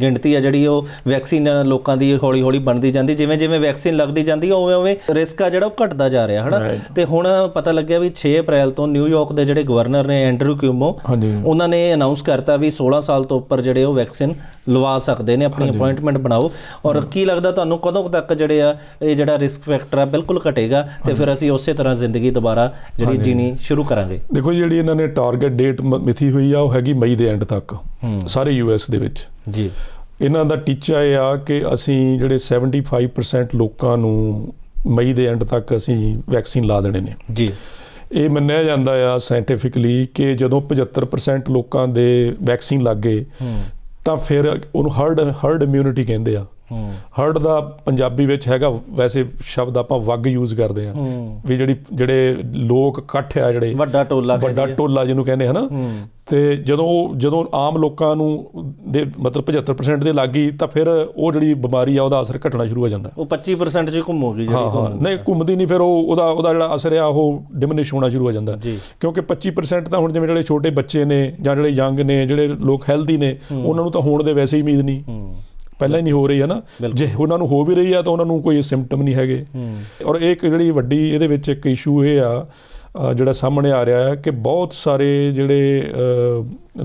ਗਿਣਤੀ ਆ ਜਿਹੜੀ ਉਹ ਵੈਕਸੀਨ ਲੋਕਾਂ ਦੀ ਹੌਲੀ ਹੌਲੀ ਬਣਦੀ ਜਾਂਦੀ, ਜਿਵੇਂ ਜਿਵੇਂ ਵੈਕਸੀਨ ਲੱਗਦੀ ਜਾਂਦੀ ਉਵੇਂ ਉਵੇਂ ਰਿਸਕ ਆ ਜਿਹੜਾ ਉਹ ਘਟਦਾ ਜਾ ਰਿਹਾ ਹੈ ਨਾ। ਤੇ ਹੁਣ ਪਤਾ ਲੱਗਿਆ ਵੀ 6 ਅਪ੍ਰੈਲ ਤੋਂ ਨਿਊਯਾਰਕ ਦੇ ਜਿਹੜੇ ਗਵਰਨਰ ਨੇ ਐਂਡਰੂ ਕਿਊਮੋ, ਉਹਨਾਂ ਨੇ ਅਨਾਊਂਸ ਕਰਤਾ ਵੀ 16 ਸਾਲ ਤੋਂ ਉੱਪਰ ਜਿਹੜੇ ਉਹ ਵੈਕਸੀਨ ਲਵਾ ਸਕਦੇ ਨੇ, ਆਪਣੀ ਅਪੁਆਇੰਟਮੈਂਟ ਬਣਾਓ। ਔਰ ਕੀ ਲੱਗਦਾ ਤੁਹਾਨੂੰ ਕਦੋਂ ਤੱਕ ਜਿਹੜੇ ਆ ਇਹ ਜਿਹੜਾ ਰਿਸਕ ਫੈਕਟਰ ਆ ਬਿਲਕੁਲ ਘਟੇਗਾ ਤੇ ਫਿਰ ਅਸੀਂ ਉਸੇ ਤਰ੍ਹਾਂ ਜ਼ਿੰਦਗੀ ਦੁਬਾਰਾ ਜਿਹੜੀ ਜੀਣੀ ਸ਼ੁਰੂ ਕਰਾਂਗੇ? ਦੇਖੋ, ਜਿਹੜੀ ਇਹਨਾਂ ਨੇ ਟਾਰਗੇਟ ਡੇਟ ਮਿਥੀ ਹੋਈ ਆ ਉਹ ਹੈਗੀ ਮਈ ਦੇ ਐਂਡ ਤੱਕ ਸਾਰੇ US ਦੇ ਵਿੱਚ ਜੀ। ਇਹਨਾਂ ਦਾ ਟੀਚਾ ਇਹ ਆ ਕਿ ਅਸੀਂ ਜਿਹੜੇ 75% ਲੋਕਾਂ ਨੂੰ ਮਈ ਦੇ ਐਂਡ ਤੱਕ ਅਸੀਂ ਵੈਕਸੀਨ ਲਾ ਦੇਣੇ ਨੇ ਜੀ। ਇਹ ਮੰਨਿਆ ਜਾਂਦਾ ਆ ਸਾਇੰਟੀਫਿਕਲੀ ਕਿ ਜਦੋਂ 75% ਲੋਕਾਂ ਦੇ ਵੈਕਸੀਨ ਲੱਗ ਗਏ ਤਾਂ ਫਿਰ ਉਹਨੂੰ ਹਰਡ ਇਮਿਊਨਿਟੀ ਕਹਿੰਦੇ ਆ, ਹਰਡ ਦਾ ਪੰਜਾਬੀ ਵਿੱਚ ਹੈਗਾ, ਵੈਸੇ ਸ਼ਬਦ ਆਪਾਂ ਵੱਗ ਯੂਜ਼ ਕਰਦੇ ਹਾਂ ਵੀ ਜਿਹੜੇ ਲੋਕ ਇਕੱਠ ਆ, ਜਿਹੜੇ ਵੱਡਾ ਟੋਲਾ ਜਿਹਨੂੰ ਕਹਿੰਦੇ ਹਨਾ। ਤੇ ਜਦੋਂ ਆਮ ਲੋਕਾਂ ਨੂੰ ਦੇ ਮਤਲਬ 75% ਦੇ ਲੱਗ ਗਈ ਤਾਂ ਫਿਰ ਉਹ ਜਿਹੜੀ ਬਿਮਾਰੀ ਆ ਉਹਦਾ ਅਸਰ ਘਟਣਾ ਸ਼ੁਰੂ ਹੋ ਜਾਂਦਾ। ਉਹ 25% 'ਚ ਘੁੰਮੂਗੀ ਨਹੀਂ ਘੁੰਮਦੀ ਨਹੀਂ, ਫਿਰ ਉਹਦਾ ਜਿਹੜਾ ਅਸਰ ਆ ਉਹ ਡਿਮਿਨਿਸ਼ ਹੋਣਾ ਸ਼ੁਰੂ ਹੋ ਜਾਂਦਾ, ਕਿਉਂਕਿ 25% ਤਾਂ ਹੁਣ ਜਿਵੇਂ ਜਿਹੜੇ ਛੋਟੇ ਬੱਚੇ ਨੇ ਜਾਂ ਜਿਹੜੇ ਯੰਗ ਨੇ, ਜਿਹੜੇ ਲੋਕ ਹੈਲਦੀ ਨੇ, ਉਹਨਾਂ ਨੂੰ ਤਾਂ ਹੋਣ ਦੇ ਵੈਸੇ ਹੀ ਉਮੀਦ ਨਹੀਂ, ਪਹਿਲਾਂ ਹੀ ਨਹੀਂ ਹੋ ਰਹੀ ਹੈ ਨਾ। ਜੇ ਉਹਨਾਂ ਨੂੰ ਹੋ ਵੀ ਰਹੀ ਆ ਤਾਂ ਉਹਨਾਂ ਨੂੰ ਕੋਈ ਸਿੰਪਟਮ ਨਹੀਂ ਹੈਗੇ। ਔਰ ਇਹ ਇੱਕ ਜਿਹੜੀ ਵੱਡੀ ਇਹਦੇ ਵਿੱਚ ਇੱਕ ਇਸ਼ੂ ਇਹ ਆ ਜਿਹੜਾ ਸਾਹਮਣੇ ਆ ਰਿਹਾ ਹੈ ਕਿ ਬਹੁਤ ਸਾਰੇ ਜਿਹੜੇ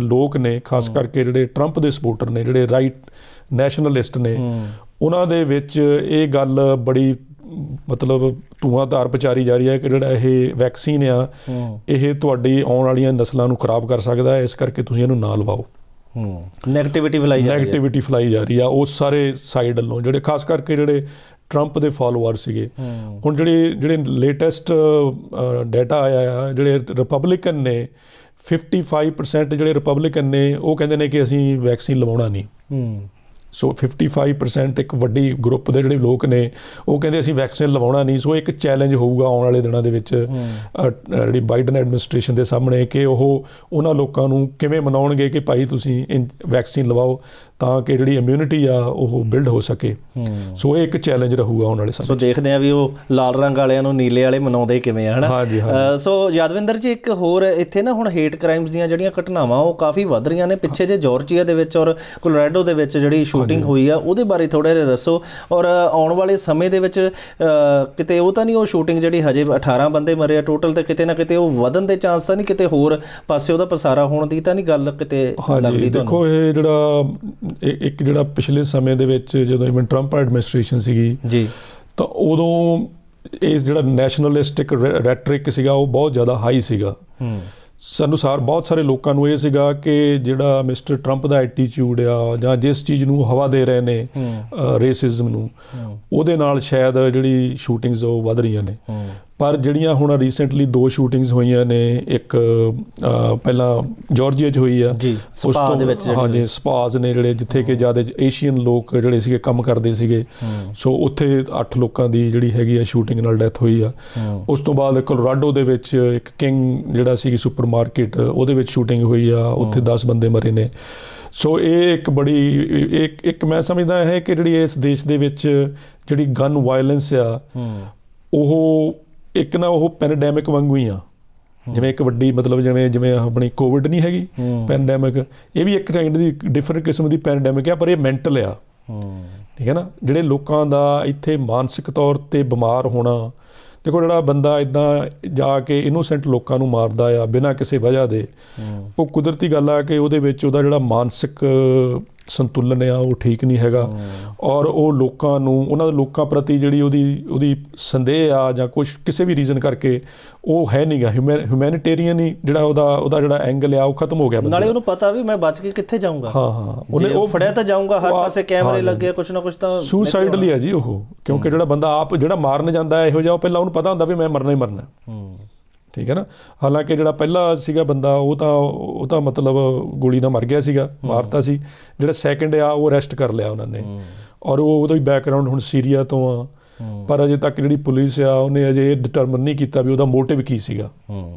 ਲੋਕ ਨੇ, ਖਾਸ ਕਰਕੇ ਜਿਹੜੇ ਟਰੰਪ ਦੇ ਸਪੋਰਟਰ ਨੇ, ਜਿਹੜੇ ਰਾਈਟ ਨੈਸ਼ਨਲਿਸਟ ਨੇ, ਉਹਨਾਂ ਦੇ ਵਿੱਚ ਇਹ ਗੱਲ ਬੜੀ ਮਤਲਬ ਧੂਆਂਧਾਰ ਪਚਾਰੀ ਜਾ ਰਹੀ ਹੈ ਕਿ ਜਿਹੜਾ ਇਹ ਵੈਕਸੀਨ ਆ ਇਹ ਤੁਹਾਡੀ ਆਉਣ ਵਾਲੀਆਂ ਨਸਲਾਂ ਨੂੰ ਖਰਾਬ ਕਰ ਸਕਦਾ ਹੈ, ਇਸ ਕਰਕੇ ਤੁਸੀਂ ਇਹਨੂੰ ਨਾ ਲਵਾਓ। ਨੈਗੇਟਿਵਿਟੀ ਫੈਲਾਈ ਜਾ ਰਹੀ ਆ ਉਸ ਸਾਰੇ ਸਾਈਡ ਵੱਲੋਂ, ਜਿਹੜੇ ਖਾਸ ਕਰਕੇ ਜਿਹੜੇ ਟਰੰਪ ਦੇ ਫਾਲੋਅਰ ਸੀਗੇ। ਹੁਣ ਜਿਹੜੇ ਲੇਟੈਸਟ ਡਾਟਾ ਆਇਆ ਆ, ਜਿਹੜੇ ਰਿਪਬਲਿਕਨ ਨੇ 55% ਜਿਹੜੇ ਰਿਪਬਲਿਕਨ ਨੇ ਉਹ ਕਹਿੰਦੇ ਨੇ ਕਿ ਅਸੀਂ ਵੈਕਸੀਨ ਲਵਾਉਣਾ ਨਹੀਂ। ਸੋ 55% ਇੱਕ ਵੱਡੀ ਗਰੁੱਪ ਦੇ ਜਿਹੜੇ ਲੋਕ ਨੇ ਉਹ ਕਹਿੰਦੇ ਅਸੀਂ ਵੈਕਸੀਨ ਲਵਾਉਣਾ ਨਹੀਂ। ਸੋ ਇੱਕ ਚੈਲੰਜ ਹੋਊਗਾ ਆਉਣ ਵਾਲੇ ਦਿਨਾਂ ਦੇ ਵਿੱਚ ਜਿਹੜੀ ਬਾਈਡਨ ਐਡਮਿਨਿਸਟ੍ਰੇਸ਼ਨ ਦੇ ਸਾਹਮਣੇ ਕਿ ਉਹ ਉਹਨਾਂ ਲੋਕਾਂ ਨੂੰ ਕਿਵੇਂ ਮਨਾਉਣਗੇ ਕਿ ਭਾਈ ਤੁਸੀਂ ਵੈਕਸੀਨ ਲਵਾਓ ਤਾਂ ਕਿ ਜਿਹੜੀ ਇਮਿਊਨਿਟੀ ਆ ਉਹ ਬਿਲਡ ਹੋ ਸਕੇ। ਸੋ ਇਹ ਇੱਕ ਚੈਲੰਜ ਰਹੂਗਾ ਆਉਣ ਵਾਲੇ ਸਮੇਂ। ਸੋ ਦੇਖਦੇ ਹਾਂ ਵੀ ਉਹ ਲਾਲ ਰੰਗ ਵਾਲਿਆਂ ਨੂੰ ਨੀਲੇ ਵਾਲੇ ਮਨਾਉਂਦੇ ਕਿਵੇਂ ਆ, ਹਨਾ। ਸੋ ਯਾਦਵਿੰਦਰ ਜੀ, ਇੱਕ ਹੋਰ ਇੱਥੇ ਨਾ ਹੁਣ ਹੇਟ ਕ੍ਰਾਈਮਸ ਦੀਆਂ ਜਿਹੜੀਆਂ ਘਟਨਾਵਾਂ ਉਹ ਕਾਫੀ ਵੱਧ ਰਹੀਆਂ ਨੇ। ਪਿੱਛੇ ਜੇ ਜਾਰਜੀਆ ਦੇ ਵਿੱਚ ਔਰ ਕੋਲੋਰਾਡੋ ਦੇ ਵਿੱਚ ਜਿਹੜੀ ਸ਼ੂਟਿੰਗ ਹੋਈ ਆ ਉਹਦੇ ਬਾਰੇ ਥੋੜ੍ਹਾ ਜਿਹਾ ਦੱਸੋ। ਔਰ ਆਉਣ ਵਾਲੇ ਸਮੇਂ ਦੇ ਵਿੱਚ ਕਿਤੇ ਉਹ ਤਾਂ ਨਹੀਂ ਉਹ ਸ਼ੂਟਿੰਗ ਜਿਹੜੀ ਹਜੇ 18 ਬੰਦੇ ਮਰੇ ਆ ਟੋਟਲ, ਤੇ ਕਿਤੇ ਨਾ ਕਿਤੇ ਉਹ ਵਧਣ ਦੇ ਚਾਂਸ ਤਾਂ ਨਹੀਂ, ਕਿਤੇ ਹੋਰ ਪਾਸੇ ਉਹਦਾ ਪਸਾਰਾ ਹੋਣ ਦੀ ਤਾਂ ਨਹੀਂ ਗੱਲ ਕਿਤੇ ਲੱਗਦੀ ਤੁਹਾਨੂੰ? ਦੇਖੋ ਇਹ ਜਿਹੜਾ ਪਿਛਲੇ ਸਮੇਂ ਦੇ ਵਿੱਚ ਜਦੋਂ ਇਵਨ ਟਰੰਪ ਐਡਮਿਨਿਸਟ੍ਰੇਸ਼ਨ ਸੀਗੀ ਜੀ, ਤਾਂ ਉਦੋਂ ਇਹ ਜਿਹੜਾ ਨੈਸ਼ਨਲਿਸਟਿਕ ਰੈਟਰਿਕ ਸੀਗਾ ਉਹ ਬਹੁਤ ਜ਼ਿਆਦਾ ਹਾਈ ਸੀਗਾ। ਸਾਨੂੰ ਬਹੁਤ ਸਾਰੇ ਲੋਕਾਂ ਨੂੰ ਇਹ ਸੀਗਾ ਕਿ ਜਿਹੜਾ ਮਿਸਟਰ ਟਰੰਪ ਦਾ ਐਟੀਟਿਊਡ ਆ ਜਾਂ ਜਿਸ ਚੀਜ਼ ਨੂੰ ਹਵਾ ਦੇ ਰਹੇ ਨੇ ਰੇਸਿਜ਼ਮ ਨੂੰ, ਉਹਦੇ ਨਾਲ ਸ਼ਾਇਦ ਜਿਹੜੀ ਸ਼ੂਟਿੰਗਸ ਉਹ ਵੱਧ ਰਹੀਆਂ ਨੇ। ਪਰ ਜਿਹੜੀਆਂ ਹੁਣ ਰੀਸੈਂਟਲੀ 2 ਸ਼ੂਟਿੰਗਸ ਹੋਈਆਂ ਨੇ, ਇੱਕ ਪਹਿਲਾਂ ਜਾਰਜੀਆ 'ਚ ਹੋਈ ਆ, ਉਸ ਤੋਂ ਸਪਾਜ਼ ਨੇ ਜਿਹੜੇ ਜਿੱਥੇ ਕਿ ਜ਼ਿਆਦਾ ਏਸ਼ੀਅਨ ਲੋਕ ਜਿਹੜੇ ਸੀਗੇ ਕੰਮ ਕਰਦੇ ਸੀਗੇ। ਸੋ ਉੱਥੇ 8 ਲੋਕਾਂ ਦੀ ਜਿਹੜੀ ਹੈਗੀ ਆ ਸ਼ੂਟਿੰਗ ਨਾਲ ਡੈਥ ਹੋਈ ਆ। ਉਸ ਤੋਂ ਬਾਅਦ ਕੋਲੋਰਾਡੋ ਦੇ ਵਿੱਚ ਇੱਕ ਕਿੰਗ ਜਿਹੜਾ ਸੀ ਸੁਪਰ ਮਾਰਕੀਟ, ਉਹਦੇ ਵਿੱਚ ਸ਼ੂਟਿੰਗ ਹੋਈ ਆ, ਉੱਥੇ 10 ਬੰਦੇ ਮਰੇ ਨੇ। ਸੋ ਇਹ ਇੱਕ ਬੜੀ ਇੱਕ ਮੈਂ ਸਮਝਦਾ ਹੈ ਕਿ ਜਿਹੜੀ ਇਸ ਦੇਸ਼ ਦੇ ਵਿੱਚ ਜਿਹੜੀ ਗਨ ਵਾਇਲੈਂਸ ਆ ਉਹ ਇੱਕ ਨਾ ਉਹ ਪੈਂਡੈਮਿਕ ਵਾਂਗੂ ਹੀ ਆ। ਜਿਵੇਂ ਇੱਕ ਵੱਡੀ ਮਤਲਬ ਜਿਵੇਂ ਆਪਣੀ ਕੋਵਿਡ ਨਹੀਂ ਹੈਗੀ ਪੈਂਡੈਮਿਕ, ਇਹ ਵੀ ਇੱਕ ਕਾਈਂਡ ਦੀ ਡਿਫਰੈਂਟ ਕਿਸਮ ਦੀ ਪੈਂਡੈਮਿਕ ਆ, ਪਰ ਇਹ ਮੈਂਟਲ ਆ। ਠੀਕ ਹੈ ਨਾ, ਜਿਹੜੇ ਲੋਕਾਂ ਦਾ ਇੱਥੇ ਮਾਨਸਿਕ ਤੌਰ 'ਤੇ ਬਿਮਾਰ ਹੋਣਾ। ਦੇਖੋ ਜਿਹੜਾ ਬੰਦਾ ਇੱਦਾਂ ਜਾ ਕੇ ਇਨੋਸੈਂਟ ਲੋਕਾਂ ਨੂੰ ਮਾਰਦਾ ਆ ਬਿਨਾਂ ਕਿਸੇ ਵਜ੍ਹਾ ਦੇ, ਉਹ ਕੁਦਰਤੀ ਗੱਲ ਆ ਕਿ ਉਹਦੇ ਵਿੱਚ ਉਹਦਾ ਜਿਹੜਾ ਮਾਨਸਿਕ ਸੰਤੁਲਨ ਆ ਉਹ ਠੀਕ ਨਹੀਂ ਹੈਗਾ। ਔਰ ਉਹ ਲੋਕਾਂ ਨੂੰ, ਉਹਨਾਂ ਦੇ ਲੋਕਾਂ ਪ੍ਰਤੀ ਜਿਹੜੀ ਉਹਦੀ ਸੰਦੇਹ ਆ ਜਾਂ ਕੁਛ ਕਿਸੇ ਵੀ ਰੀਜ਼ਨ ਕਰਕੇ ਉਹ ਹੈ ਨਹੀਂ ਗਾ। ਹਿਊਮੈਨਿਟੇਰੀਅਨ ਹੀ ਜਿਹੜਾ ਉਹਦਾ ਜਿਹੜਾ ਐਂਗਲ ਆ ਉਹ ਖਤਮ ਹੋ ਗਿਆ। ਨਾਲੇ ਉਹਨੂੰ ਪਤਾ ਵੀ ਮੈਂ ਬਚ ਕੇ ਕਿੱਥੇ ਜਾਊਂਗਾ। ਉਹਨੇ ਉਹ ਫੜਿਆ ਤਾਂ ਜਾਊਂਗਾ, ਹਰ ਪਾਸੇ ਕੈਮਰੇ ਲੱਗੇ, ਕੁਛ ਨਾ ਕੁਛ ਤਾਂ ਸੁਸਾਈਡਲੀ ਆ ਜੀ ਉਹ। ਕਿਉਂਕਿ ਜਿਹੜਾ ਬੰਦਾ ਆਪ ਜਿਹੜਾ ਮਾਰਨ ਜਾਂਦਾ ਇਹੋ ਜਿਹਾ, ਉਹ ਪਹਿਲਾਂ ਉਹਨੂੰ ਪਤਾ ਹੁੰਦਾ ਵੀ ਮੈਂ ਮਰਨਾ ਹੀ ਮਰਨਾ। ਠੀਕ ਹੈ ਨਾ। ਹਾਲਾਂਕਿ ਜਿਹੜਾ ਪਹਿਲਾ ਸੀਗਾ ਬੰਦਾ ਉਹ ਤਾਂ ਮਤਲਬ ਗੋਲੀ ਨਾਲ ਮਰ ਗਿਆ ਸੀਗਾ, ਮਾਰਤਾ ਸੀ। ਜਿਹੜਾ ਸੈਕਿੰਡ ਆ ਉਹ ਅਰੈਸਟ ਕਰ ਲਿਆ ਉਹਨਾਂ ਨੇ, ਔਰ ਉਹਦਾ ਵੀ ਬੈਕਗਰਾਊਂਡ ਹੁਣ ਸੀਰੀਆ ਤੋਂ ਆ। ਪਰ ਅਜੇ ਤੱਕ ਜਿਹੜੀ ਪੁਲਿਸ ਆ ਉਹਨੇ ਅਜੇ ਡਿਟਰਮਨ ਨਹੀਂ ਕੀਤਾ ਵੀ ਉਹਦਾ ਮੋਟਿਵ ਕੀ ਸੀਗਾ।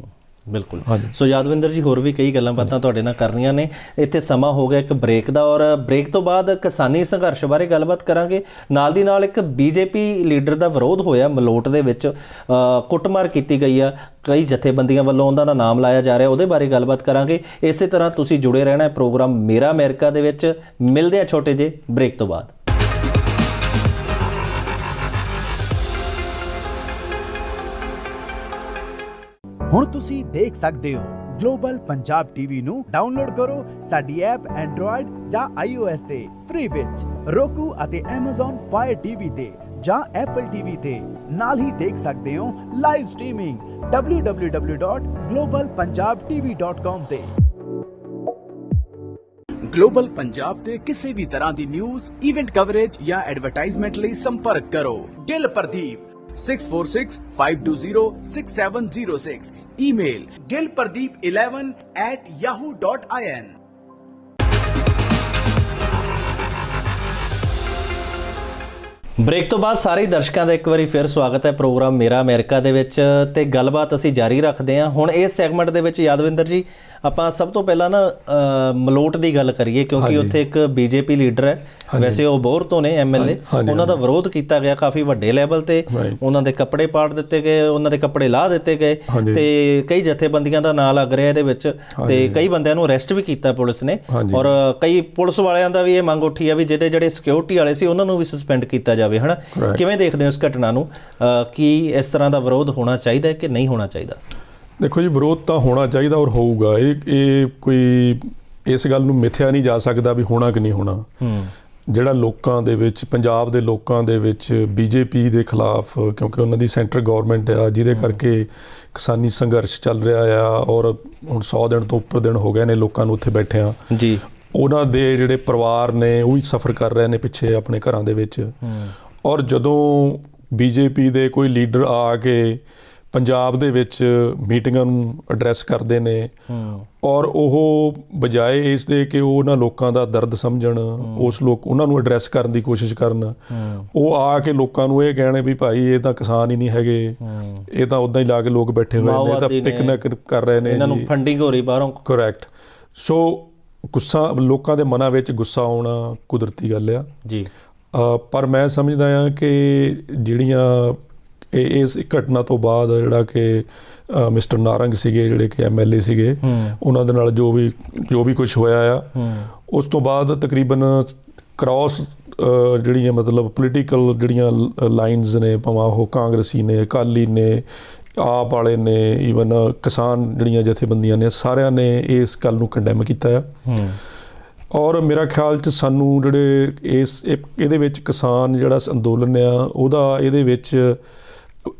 ਬਿਲਕੁਲ। ਸੋ ਯਾਦਵਿੰਦਰ ਜੀ, ਹੋਰ ਵੀ ਕਈ ਗੱਲਾਂ ਬਾਤਾਂ ਤੁਹਾਡੇ ਨਾਲ ਕਰਨੀਆਂ ਨੇ। ਇੱਥੇ ਸਮਾਂ ਹੋ ਗਿਆ ਇੱਕ ਬ੍ਰੇਕ ਦਾ, ਔਰ ਬ੍ਰੇਕ ਤੋਂ ਬਾਅਦ ਕਿਸਾਨੀ ਸੰਘਰਸ਼ ਬਾਰੇ ਗੱਲਬਾਤ ਕਰਾਂਗੇ। ਨਾਲ ਦੀ ਨਾਲ ਇੱਕ ਬੀਜੇਪੀ ਲੀਡਰ ਦਾ ਵਿਰੋਧ ਹੋਇਆ ਮਲੋਟ ਦੇ ਵਿੱਚ, ਕੁੱਟਮਾਰ ਕੀਤੀ ਗਈ ਆ, ਕਈ ਜਥੇਬੰਦੀਆਂ ਵੱਲੋਂ ਉਹਨਾਂ ਦਾ ਨਾਮ ਲਾਇਆ ਜਾ ਰਿਹਾ, ਉਹਦੇ ਬਾਰੇ ਗੱਲਬਾਤ ਕਰਾਂਗੇ। ਇਸੇ ਤਰ੍ਹਾਂ ਤੁਸੀਂ ਜੁੜੇ ਰਹਿਣਾ ਪ੍ਰੋਗਰਾਮ ਮੇਰਾ ਅਮਰੀਕਾ ਦੇ ਵਿੱਚ। ਮਿਲਦੇ ਆ ਛੋਟੇ ਜਿਹੇ ਬ੍ਰੇਕ ਤੋਂ ਬਾਅਦ। ਹੁਣ ਤੁਸੀਂ ਦੇਖ ਸਕਦੇ ਹੋ ਗਲੋਬਲ ਪੰਜਾਬ ਟੀਵੀ ਨੂੰ ਡਾਊਨਲੋਡ ਕਰੋ ਸਾਡੀ ਐਪ ਐਂਡਰੋਇਡ ਜਾਂ iOS ਤੇ ਫ੍ਰੀ ਵਿੱਚ, roku ਅਤੇ Amazon Fire TV ਤੇ ਜਾਂ Apple TV ਤੇ। ਨਾਲ ਹੀ ਦੇਖ ਸਕਦੇ ਹੋ ਲਾਈਵ ਸਟ੍ਰੀਮਿੰਗ www.globalpunjabtv.com ਤੇ। ਗਲੋਬਲ ਪੰਜਾਬ ਤੇ ਕਿਸੇ ਵੀ ਤਰ੍ਹਾਂ ਦੀ ਨਿਊਜ਼, ਇਵੈਂਟ ਕਵਰੇਜ ਜਾਂ ਐਡਵਰਟਾਈਜ਼ਮੈਂਟ ਲਈ ਸੰਪਰਕ ਕਰੋ Gill Pradeep 6465206706। Email gilpardeep11@yahoo.in। Break ਤੋਂ ਬਾਅਦ ਸਾਰੇ ਦਰਸ਼ਕਾਂ ਦਾ ਇੱਕ ਵਾਰੀ ਫਿਰ ਸਵਾਗਤ ਹੈ ਪ੍ਰੋਗਰਾਮ ਮੇਰਾ ਅਮਰੀਕਾ ਦੇ ਵਿੱਚ ਤੇ ਗੱਲਬਾਤ ਅਸੀਂ ਜਾਰੀ ਰੱਖਦੇ ਹਾਂ। ਹੁਣ ਇਸ ਸੈਗਮੈਂਟ ਦੇ ਵਿੱਚ ਯਾਦਵਿੰਦਰ ਜੀ ਆਪਾਂ ਸਭ ਤੋਂ ਪਹਿਲਾਂ ਨਾ ਮਲੋਟ ਦੀ ਗੱਲ ਕਰੀਏ ਕਿਉਂਕਿ ਉੱਥੇ ਇੱਕ ਬੀਜੇਪੀ ਲੀਡਰ ਹੈ, ਵੈਸੇ ਉਹ ਬੋਰ ਤੋਂ ਨੇ ਐਮਐਲਏ, ਉਹਨਾਂ ਦਾ ਵਿਰੋਧ ਕੀਤਾ ਗਿਆ ਕਾਫੀ ਵੱਡੇ ਲੈਵਲ ਤੇ, ਉਹਨਾਂ ਦੇ ਕੱਪੜੇ ਪਾੜ ਦਿੱਤੇ ਗਏ, ਉਹਨਾਂ ਦੇ ਕੱਪੜੇ ਲਾਹ ਦਿੱਤੇ ਗਏ ਤੇ ਕਈ ਜਥੇਬੰਦੀਆਂ ਦਾ ਨਾਂ ਲੱਗ ਰਿਹਾ ਇਹਦੇ ਵਿੱਚ ਤੇ ਕਈ ਬੰਦਿਆਂ ਨੂੰ ਅਰੈਸਟ ਵੀ ਕੀਤਾ ਪੁਲਿਸ ਨੇ ਔਰ ਕਈ ਪੁਲਿਸ ਵਾਲਿਆਂ ਦਾ ਵੀ ਇਹ ਮੰਗ ਉੱਠੀ ਆ ਵੀ ਜਿਹੜੇ ਸਿਕਿਉਰਿਟੀ ਵਾਲੇ ਸੀ ਉਹਨਾਂ ਨੂੰ ਵੀ ਸਸਪੈਂਡ ਕੀਤਾ ਜਾਵੇ, ਹਨਾ। ਕਿਵੇਂ ਦੇਖਦੇ ਹੋ ਇਸ ਘਟਨਾ ਨੂੰ? ਕੀ ਇਸ ਤਰ੍ਹਾਂ ਦਾ ਵਿਰੋਧ ਹੋਣਾ ਚਾਹੀਦਾ ਕਿ ਨਹੀਂ ਹੋਣਾ ਚਾਹੀਦਾ? ਦੇਖੋ ਜੀ, ਵਿਰੋਧ ਤਾਂ ਹੋਣਾ ਚਾਹੀਦਾ ਔਰ ਹੋਊਗਾ। ਇਹ ਕੋਈ ਇਸ ਗੱਲ ਨੂੰ ਮਿਥਿਆ ਨਹੀਂ ਜਾ ਸਕਦਾ ਵੀ ਹੋਣਾ ਕਿ ਨਹੀਂ ਹੋਣਾ। ਜਿਹੜਾ ਲੋਕਾਂ ਦੇ ਵਿੱਚ, ਪੰਜਾਬ ਦੇ ਲੋਕਾਂ ਦੇ ਵਿੱਚ ਬੀਜੇਪੀ ਦੇ ਖਿਲਾਫ, ਕਿਉਂਕਿ ਉਹਨਾਂ ਦੀ ਸੈਂਟਰ ਗੌਰਮੈਂਟ ਆ ਜਿਹਦੇ ਕਰਕੇ ਕਿਸਾਨੀ ਸੰਘਰਸ਼ ਚੱਲ ਰਿਹਾ ਆ ਔਰ ਹੁਣ 100 ਦਿਨ ਤੋਂ ਉੱਪਰ ਦਿਨ ਹੋ ਗਏ ਨੇ ਲੋਕਾਂ ਨੂੰ ਉੱਥੇ ਬੈਠਿਆਂ ਜੀ, ਉਹਨਾਂ ਦੇ ਜਿਹੜੇ ਪਰਿਵਾਰ ਨੇ ਉਹ ਵੀ ਸਫਰ ਕਰ ਰਹੇ ਨੇ ਪਿੱਛੇ ਆਪਣੇ ਘਰਾਂ ਦੇ ਵਿੱਚ। ਔਰ ਜਦੋਂ ਬੀਜੇਪੀ ਦੇ ਕੋਈ ਲੀਡਰ ਆ ਕੇ ਪੰਜਾਬ ਦੇ ਵਿੱਚ ਮੀਟਿੰਗਾਂ ਨੂੰ ਐਡਰੈਸ ਕਰਦੇ ਨੇ ਔਰ ਉਹ ਬਜਾਏ ਇਸ ਦੇ ਕਿ ਉਹ ਉਹਨਾਂ ਲੋਕਾਂ ਦਾ ਦਰਦ ਸਮਝਣ, ਉਹਨਾਂ ਨੂੰ ਐਡਰੈਸ ਕਰਨ ਦੀ ਕੋਸ਼ਿਸ਼ ਕਰਨ, ਉਹ ਆ ਕੇ ਲੋਕਾਂ ਨੂੰ ਇਹ ਕਹਿਣੇ ਵੀ ਭਾਈ ਇਹ ਤਾਂ ਕਿਸਾਨ ਹੀ ਨਹੀਂ ਹੈਗੇ, ਇਹ ਤਾਂ ਉੱਦਾਂ ਹੀ ਲਾ ਕੇ ਲੋਕ ਬੈਠੇ ਹੋਏ ਨੇ, ਇਹ ਤਾਂ ਪਿਕਨਿਕ ਕਰ ਰਹੇ ਨੇ, ਇਹਨਾਂ ਨੂੰ ਫੰਡਿੰਗ ਹੋ ਰਹੀ ਬਾਹਰੋਂ। ਕਰੈਕਟ। ਸੋ ਗੁੱਸਾ, ਲੋਕਾਂ ਦੇ ਮਨਾਂ ਵਿੱਚ ਗੁੱਸਾ ਆਉਣਾ ਕੁਦਰਤੀ ਗੱਲ ਆ ਜੀ। ਪਰ ਮੈਂ ਸਮਝਦਾ ਹਾਂ ਕਿ ਜਿਹੜੀਆਂ ਇਸ ਘਟਨਾ ਤੋਂ ਬਾਅਦ ਜਿਹੜਾ ਕਿ ਮਿਸਟਰ ਨਾਰੰਗ ਸੀਗੇ, ਜਿਹੜੇ ਕਿ ਐਮਐਲਏ ਸੀਗੇ, ਉਹਨਾਂ ਦੇ ਨਾਲ ਜੋ ਵੀ ਕੁਝ ਹੋਇਆ ਆ, ਉਸ ਤੋਂ ਬਾਅਦ ਤਕਰੀਬਨ ਕ੍ਰਾਸ ਜਿਹੜੀਆਂ ਮਤਲਬ ਪੋਲੀਟੀਕਲ ਜਿਹੜੀਆਂ ਲਾਈਨਸ ਨੇ, ਭਾਵੇਂ ਉਹ ਕਾਂਗਰਸੀ ਨੇ, ਅਕਾਲੀ ਨੇ, ਆਪ ਵਾਲੇ ਨੇ, ਈਵਨ ਕਿਸਾਨ ਜਿਹੜੀਆਂ ਜਥੇਬੰਦੀਆਂ ਨੇ, ਸਾਰਿਆਂ ਨੇ ਇਸ ਗੱਲ ਨੂੰ ਕੰਡੈਮ ਕੀਤਾ ਆ। ਔਰ ਮੇਰਾ ਖਿਆਲ 'ਚ ਸਾਨੂੰ ਜਿਹੜੇ ਇਹਦੇ ਵਿੱਚ ਕਿਸਾਨ ਜਿਹੜਾ ਅੰਦੋਲਨ ਆ ਉਹਦਾ ਇਹਦੇ ਵਿੱਚ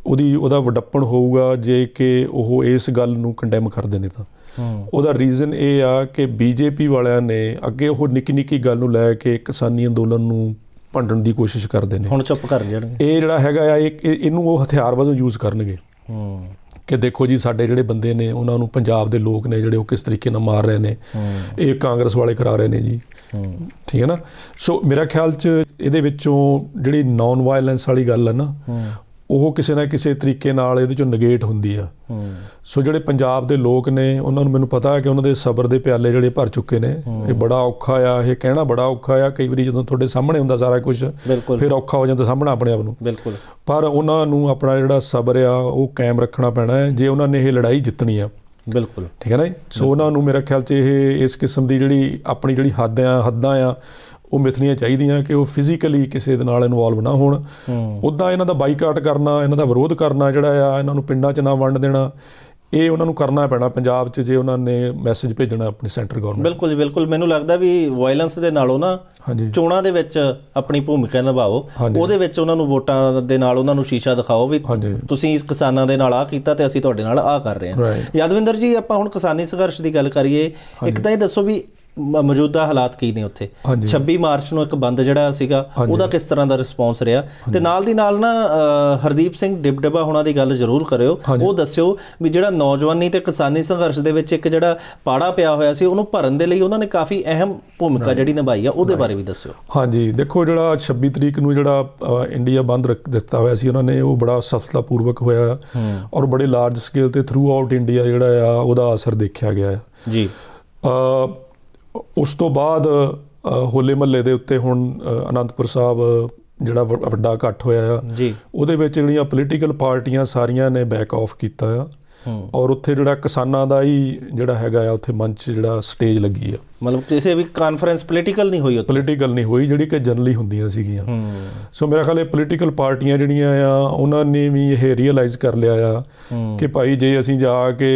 ਉਹਦਾ ਵਡੱਪਣ ਹੋਊਗਾ ਜੇ ਕਿ ਉਹ ਇਸ ਗੱਲ ਨੂੰ ਕੰਡੈਮ ਕਰਦੇ ਨੇ। ਤਾਂ ਉਹਦਾ ਰੀਜ਼ਨ ਇਹ ਆ ਕਿ ਬੀਜੇਪੀ ਵਾਲਿਆਂ ਨੇ ਅੱਗੇ ਉਹ ਨਿੱਕੀ ਨਿੱਕੀ ਗੱਲ ਨੂੰ ਲੈ ਕੇ ਕਿਸਾਨੀ ਅੰਦੋਲਨ ਨੂੰ ਭੰਡਣ ਦੀ ਕੋਸ਼ਿਸ਼ ਕਰਦੇ ਨੇ। ਹੁਣ ਚੁੱਪ ਕਰ ਜਾਣਗੇ। ਇਹ ਜਿਹੜਾ ਹੈਗਾ ਆ ਇਹਨੂੰ ਉਹ ਹਥਿਆਰ ਵਜੋਂ ਯੂਜ਼ ਕਰਨਗੇ ਕਿ ਦੇਖੋ ਜੀ ਸਾਡੇ ਜਿਹੜੇ ਬੰਦੇ ਨੇ ਉਹਨਾਂ ਨੂੰ ਪੰਜਾਬ ਦੇ ਲੋਕ ਨੇ ਜਿਹੜੇ ਉਹ ਕਿਸ ਤਰੀਕੇ ਨਾਲ ਮਾਰ ਰਹੇ ਨੇ, ਇਹ ਕਾਂਗਰਸ ਵਾਲੇ ਕਰਾ ਰਹੇ ਨੇ ਜੀ, ਠੀਕ ਹੈ ਨਾ। ਸੋ ਮੇਰਾ ਖਿਆਲ 'ਚ ਇਹਦੇ ਵਿੱਚੋਂ ਜਿਹੜੀ ਨੌਨ ਵਾਇਲੈਂਸ ਵਾਲੀ ਗੱਲ ਹੈ ਨਾ, ਉਹ ਕਿਸੇ ਨਾ ਕਿਸੇ ਤਰੀਕੇ ਨਾਲ ਇਹਦੇ 'ਚੋਂ ਨਗੇਟ ਹੁੰਦੀ ਆ। ਸੋ ਜਿਹੜੇ ਪੰਜਾਬ ਦੇ ਲੋਕ ਨੇ ਉਹਨਾਂ ਨੂੰ, ਮੈਨੂੰ ਪਤਾ ਹੈ ਕਿ ਉਹਨਾਂ ਦੇ ਸਬਰ ਦੇ ਪਿਆਲੇ ਜਿਹੜੇ ਭਰ ਚੁੱਕੇ ਨੇ। ਇਹ ਬੜਾ ਔਖਾ ਆ, ਇਹ ਕਹਿਣਾ ਬੜਾ ਔਖਾ ਆ, ਕਈ ਵਾਰੀ ਜਦੋਂ ਤੁਹਾਡੇ ਸਾਹਮਣੇ ਹੁੰਦਾ ਸਾਰਾ ਕੁਝ ਫਿਰ ਔਖਾ ਹੋ ਜਾਂਦਾ ਸਾਹਮਣਾ ਆਪਣੇ ਆਪ ਨੂੰ। ਬਿਲਕੁਲ। ਪਰ ਉਹਨਾਂ ਨੂੰ ਆਪਣਾ ਜਿਹੜਾ ਸਬਰ ਆ ਉਹ ਕਾਇਮ ਰੱਖਣਾ ਪੈਣਾ ਹੈ ਜੇ ਉਹਨਾਂ ਨੇ ਇਹ ਲੜਾਈ ਜਿੱਤਣੀ ਆ। ਬਿਲਕੁਲ, ਠੀਕ ਹੈ ਨਾ ਜੀ। ਸੋ ਉਹਨਾਂ ਨੂੰ ਮੇਰਾ ਖਿਆਲ 'ਚ ਇਸ ਕਿਸਮ ਦੀ ਜਿਹੜੀ ਆਪਣੀ ਜਿਹੜੀ ਹੱਦਾਂ ਆ ਉਹ ਮਿਥਣੀਆਂ ਚਾਹੀਦੀਆਂ ਕਿ ਉਹ ਫਿਜ਼ੀਕਲੀ ਕਿਸੇ ਦੇ ਨਾਲ ਇਨਵੋਲਵ ਨਾ ਹੋਣ। ਉੱਦਾਂ ਇਹਨਾਂ ਦਾ ਬਾਈਕਾਟ ਕਰਨਾ, ਇਹਨਾਂ ਦਾ ਵਿਰੋਧ ਕਰਨਾ ਜਿਹੜਾ ਆ, ਇਹਨਾਂ ਨੂੰ ਪਿੰਡਾਂ 'ਚ ਨਾ ਵੰਡ ਦੇਣਾ, ਇਹ ਉਹਨਾਂ ਨੂੰ ਕਰਨਾ ਪੈਣਾ ਪੰਜਾਬ 'ਚ ਜੇ ਉਹਨਾਂ ਨੇ ਮੈਸੇਜ ਭੇਜਣਾ ਆਪਣੀ ਸੈਂਟਰ ਗੌਰਮੈਂਟ। ਬਿਲਕੁਲ ਜੀ, ਬਿਲਕੁਲ। ਮੈਨੂੰ ਲੱਗਦਾ ਵੀ ਵਾਇਲੈਂਸ ਦੇ ਨਾਲੋਂ ਨਾ ਚੋਣਾਂ ਦੇ ਵਿੱਚ ਆਪਣੀ ਭੂਮਿਕਾ ਨਿਭਾਓ, ਉਹਦੇ ਵਿੱਚ ਉਹਨਾਂ ਨੂੰ ਵੋਟਾਂ ਦੇ ਨਾਲ ਉਹਨਾਂ ਨੂੰ ਸ਼ੀਸ਼ਾ ਦਿਖਾਓ ਵੀ ਤੁਸੀਂ ਕਿਸਾਨਾਂ ਦੇ ਨਾਲ ਆਹ ਕੀਤਾ ਤੇ ਅਸੀਂ ਤੁਹਾਡੇ ਨਾਲ ਆਹ ਕਰ ਰਹੇ ਹਾਂ। ਯਾਦਵਿੰਦਰ ਜੀ, ਆਪਾਂ ਹੁਣ ਕਿਸਾਨੀ ਸੰਘਰਸ਼ ਦੀ ਗੱਲ ਕਰੀਏ, ਇੱਕ ਤਾਂ ਇਹ ਦੱਸੋ ਵੀ ਮੌਜੂਦਾ ਹਾਲਾਤ ਕੀ ਨੇ ਉੱਥੇ? 26 ਮਾਰਚ ਨੂੰ ਇੱਕ ਬੰਦ ਜਿਹੜਾ ਸੀਗਾ ਉਹਦਾ ਕਿਸ ਤਰ੍ਹਾਂ ਦਾ ਰਿਸਪੌਂਸ ਰਿਹਾ? ਤੇ ਨਾਲ ਦੀ ਨਾਲ ਨਾ ਹਰਦੀਪ ਸਿੰਘ ਡਿਬਡਿਬਾ ਹੋਣਾ ਦੀ ਗੱਲ ਜ਼ਰੂਰ ਕਰਿਓ, ਉਹ ਦੱਸਿਓ ਵੀ ਜਿਹੜਾ ਨੌਜਵਾਨੀ ਤੇ ਕਿਸਾਨੀ ਸੰਘਰਸ਼ ਦੇ ਵਿੱਚ ਇੱਕ ਜਿਹੜਾ ਪਾੜਾ ਪਿਆ ਹੋਇਆ ਸੀ ਉਹਨੂੰ ਭਰਨ ਦੇ ਲਈ ਉਹਨਾਂ ਨੇ ਕਾਫੀ ਅਹਿਮ ਭੂਮਿਕਾ ਜਿਹੜੀ ਨਿਭਾਈ ਆ, ਉਹਦੇ ਬਾਰੇ ਵੀ ਦੱਸਿਓ। ਹਾਂਜੀ, ਦੇਖੋ ਜਿਹੜਾ 26 ਤਰੀਕ ਨੂੰ ਜਿਹੜਾ ਇੰਡੀਆ ਬੰਦ ਦਿੱਤਾ ਹੋਇਆ ਸੀ ਉਹਨਾਂ ਨੇ, ਉਹ ਬੜਾ ਸਫਲਤਾਪੂਰਵਕ ਹੋਇਆ ਔਰ ਬੜੇ ਲਾਰਜ ਸਕੇਲ ਤੇ ਥਰੂ ਆਊਟ ਇੰਡੀਆ ਜਿਹੜਾ ਆ ਉਹਦਾ ਅਸਰ ਦੇਖਿਆ ਗਿਆ ਜੀ। ਉਸ ਤੋਂ ਬਾਅਦ ਹੋਲੇ ਮਹੱਲੇ ਦੇ ਉੱਤੇ ਹੁਣ ਅਨੰਦਪੁਰ ਸਾਹਿਬ ਜਿਹੜਾ ਵੱਡਾ ਇਕੱਠ ਹੋਇਆ ਆ ਜੀ, ਉਹਦੇ ਵਿੱਚ ਜਿਹੜੀਆਂ ਪੋਲੀਟੀਕਲ ਪਾਰਟੀਆਂ ਸਾਰੀਆਂ ਨੇ ਬੈਕ ਆਫ ਕੀਤਾ ਆ ਔਰ ਉੱਥੇ ਜਿਹੜਾ ਕਿਸਾਨਾਂ ਦਾ ਹੀ ਜਿਹੜਾ ਹੈਗਾ ਆ ਉੱਥੇ ਮੰਚ ਜਿਹੜਾ ਸਟੇਜ ਲੱਗੀ ਆ। ਮਤਲਬ ਕਿਸੇ ਵੀ ਕਾਨਫਰੰਸ ਪੋਲੀਟੀਕਲ ਨਹੀਂ ਹੋਈ, ਪੋਲੀਟੀਕਲ ਨਹੀਂ ਹੋਈ ਜਿਹੜੀ ਕਿ ਜਨਰਲੀ ਹੁੰਦੀਆਂ ਸੀਗੀਆਂ। ਸੋ ਮੇਰਾ ਖਿਆਲ ਇਹ ਪੋਲੀਟੀਕਲ ਪਾਰਟੀਆਂ ਜਿਹੜੀਆਂ ਆ ਉਹਨਾਂ ਨੇ ਵੀ ਇਹ ਰੀਅਲਾਈਜ਼ ਕਰ ਲਿਆ ਆ ਕਿ ਭਾਈ ਜੇ ਅਸੀਂ ਜਾ ਕੇ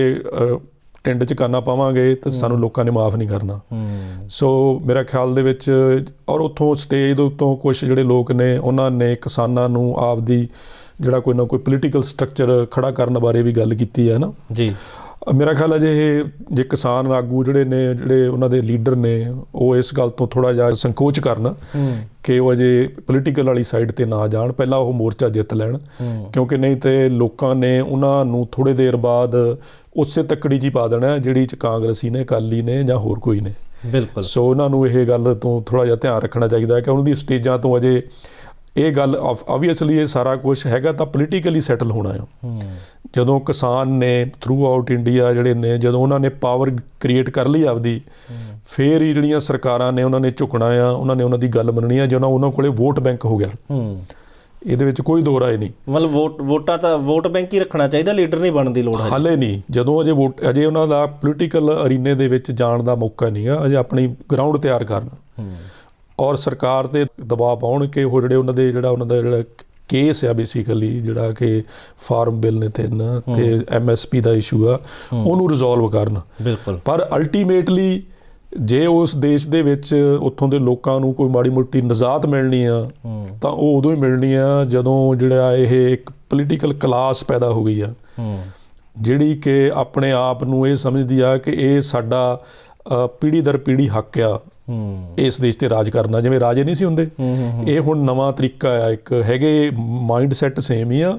ਟਿੰਡ 'ਚ ਕਾਨਾ ਪਾਵਾਂਗੇ ਤਾਂ ਸਾਨੂੰ ਲੋਕਾਂ ਨੇ ਮਾਫ ਨਹੀਂ ਕਰਨਾ। ਸੋ ਮੇਰਾ ਖਿਆਲ ਦੇ ਵਿੱਚ ਔਰ ਉੱਥੋਂ ਸਟੇਜ ਦੇ ਉੱਤੋਂ ਕੁਛ ਜਿਹੜੇ ਲੋਕ ਨੇ ਉਹਨਾਂ ਨੇ ਕਿਸਾਨਾਂ ਨੂੰ ਆਪਦੀ ਜਿਹੜਾ ਕੋਈ ਨਾ ਕੋਈ ਪੋਲੀਟੀਕਲ ਸਟਰਕਚਰ ਖੜਾ ਕਰਨ ਬਾਰੇ ਵੀ ਗੱਲ ਕੀਤੀ ਹੈ ਨਾ ਜੀ। ਮੇਰਾ ਖਿਆਲ ਹੈ ਜੇ ਕਿਸਾਨ ਆਗੂ ਜਿਹੜੇ ਉਹਨਾਂ ਦੇ ਲੀਡਰ ਨੇ ਉਹ ਇਸ ਗੱਲ ਤੋਂ ਥੋੜ੍ਹਾ ਜਿਹਾ ਸੰਕੋਚ ਕਰਨ ਕਿ ਉਹ ਅਜੇ ਪੋਲੀਟੀਕਲ ਵਾਲੀ ਸਾਈਡ 'ਤੇ ਨਾ ਜਾਣ, ਪਹਿਲਾਂ ਉਹ ਮੋਰਚਾ ਜਿੱਤ ਲੈਣ, ਕਿਉਂਕਿ ਨਹੀਂ ਤਾਂ ਲੋਕਾਂ ਨੇ ਉਹਨਾਂ ਨੂੰ ਥੋੜ੍ਹੇ ਦੇਰ ਬਾਅਦ ਉਸੇ ਤੱਕੜੀ 'ਚ ਹੀ ਪਾ ਦੇਣਾ ਜਿਹੜੀ 'ਚ ਕਾਂਗਰਸੀ ਨੇ, ਅਕਾਲੀ ਨੇ ਜਾਂ ਹੋਰ ਕੋਈ ਨੇ। ਬਿਲਕੁਲ। ਸੋ ਉਹਨਾਂ ਨੂੰ ਇਹ ਗੱਲ ਤੋਂ ਥੋੜ੍ਹਾ ਜਿਹਾ ਧਿਆਨ ਰੱਖਣਾ ਚਾਹੀਦਾ ਹੈ ਕਿ ਉਹਨਾਂ ਦੀ ਸਟੇਜਾਂ ਤੋਂ ਅਜੇ ਇਹ ਗੱਲ ਆਬਵੀਅਸਲੀ ਇਹ ਸਾਰਾ ਕੁਝ ਹੈਗਾ ਤਾਂ ਪੋਲੀਟੀਕਲੀ ਸੈਟਲ ਹੋਣਾ ਆ। ਜਦੋਂ ਕਿਸਾਨ ਨੇ ਥਰੂ ਆਊਟ ਇੰਡੀਆ ਜਿਹੜੇ ਨੇ, ਜਦੋਂ ਉਹਨਾਂ ਨੇ ਪਾਵਰ ਕ੍ਰੀਏਟ ਕਰ ਲਈ ਆਪਦੀ, ਫਿਰ ਹੀ ਜਿਹੜੀਆਂ ਸਰਕਾਰਾਂ ਨੇ ਉਹਨਾਂ ਨੇ ਝੁਕਣਾ ਆ, ਉਹਨਾਂ ਨੇ ਉਹਨਾਂ ਦੀ ਗੱਲ ਮੰਨਣੀ ਆ, ਜਦੋਂ ਉਹਨਾਂ ਕੋਲੇ ਵੋਟ ਬੈਂਕ ਹੋ ਗਿਆ। ਇਹਦੇ ਵਿੱਚ ਕੋਈ ਦੋ ਰਾਏ ਨਹੀਂ। ਮਤਲਬ ਵੋਟਾਂ ਤਾਂ ਵੋਟ ਬੈਂਕ ਹੀ ਰੱਖਣਾ ਚਾਹੀਦਾ, ਲੀਡਰ ਨਹੀਂ ਬਣਨ ਦੀ ਲੋੜ ਹੈ ਹਾਲੇ ਨਹੀਂ। ਜਦੋਂ ਅਜੇ ਉਹਨਾਂ ਦਾ ਪੋਲੀਟੀਕਲ ਅਰੀਨੇ ਦੇ ਵਿੱਚ ਜਾਣ ਦਾ ਮੌਕਾ ਨਹੀਂ ਆ, ਅਜੇ ਆਪਣੀ ਗਰਾਊਂਡ ਤਿਆਰ ਕਰਨ ਔਰ ਸਰਕਾਰ 'ਤੇ ਦਬਾਅ ਪਾਉਣ ਕਿ ਉਹ ਉਹਨਾਂ ਦਾ ਕੇਸ ਆ ਬੇਸਿਕਲੀ, ਜਿਹੜਾ ਕਿ ਫਾਰਮ ਬਿੱਲ ਨੇ 3 ਤੇ MSP ਦਾ ਇਸ਼ੂ ਆ, ਉਹਨੂੰ ਰਿਜ਼ੋਲਵ ਕਰਨ। ਬਿਲਕੁਲ। ਪਰ ਅਲਟੀਮੇਟਲੀ ਜੇ ਉਸ ਦੇਸ਼ ਦੇ ਵਿੱਚ ਉੱਥੋਂ ਦੇ ਲੋਕਾਂ ਨੂੰ ਕੋਈ ਮਾੜੀ ਮੋਟੀ ਨਜ਼ਾਤ ਮਿਲਣੀ ਆ ਤਾਂ ਉਹ ਉਦੋਂ ਹੀ ਮਿਲਣੀ ਆ ਜਦੋਂ ਜਿਹੜਾ ਇਹ ਇੱਕ ਪੋਲੀਟੀਕਲ ਕਲਾਸ ਪੈਦਾ ਹੋ ਗਈ ਆ, ਜਿਹੜੀ ਕਿ ਆਪਣੇ ਆਪ ਨੂੰ ਇਹ ਸਮਝਦੀ ਆ ਕਿ ਇਹ ਸਾਡਾ ਪੀੜ੍ਹੀ ਦਰ ਪੀੜ੍ਹੀ ਹੱਕ ਆ ਇਸ ਦੇਸ਼ 'ਤੇ ਰਾਜ ਕਰਨਾ। ਜਿਵੇਂ ਰਾਜੇ ਨਹੀਂ ਸੀ ਹੁੰਦੇ, ਇਹ ਹੁਣ ਨਵਾਂ ਤਰੀਕਾ ਆ। ਇੱਕ ਹੈਗੇ ਮਾਈਂਡ ਸੈੱਟ ਸੇਮ ਹੀ ਆ,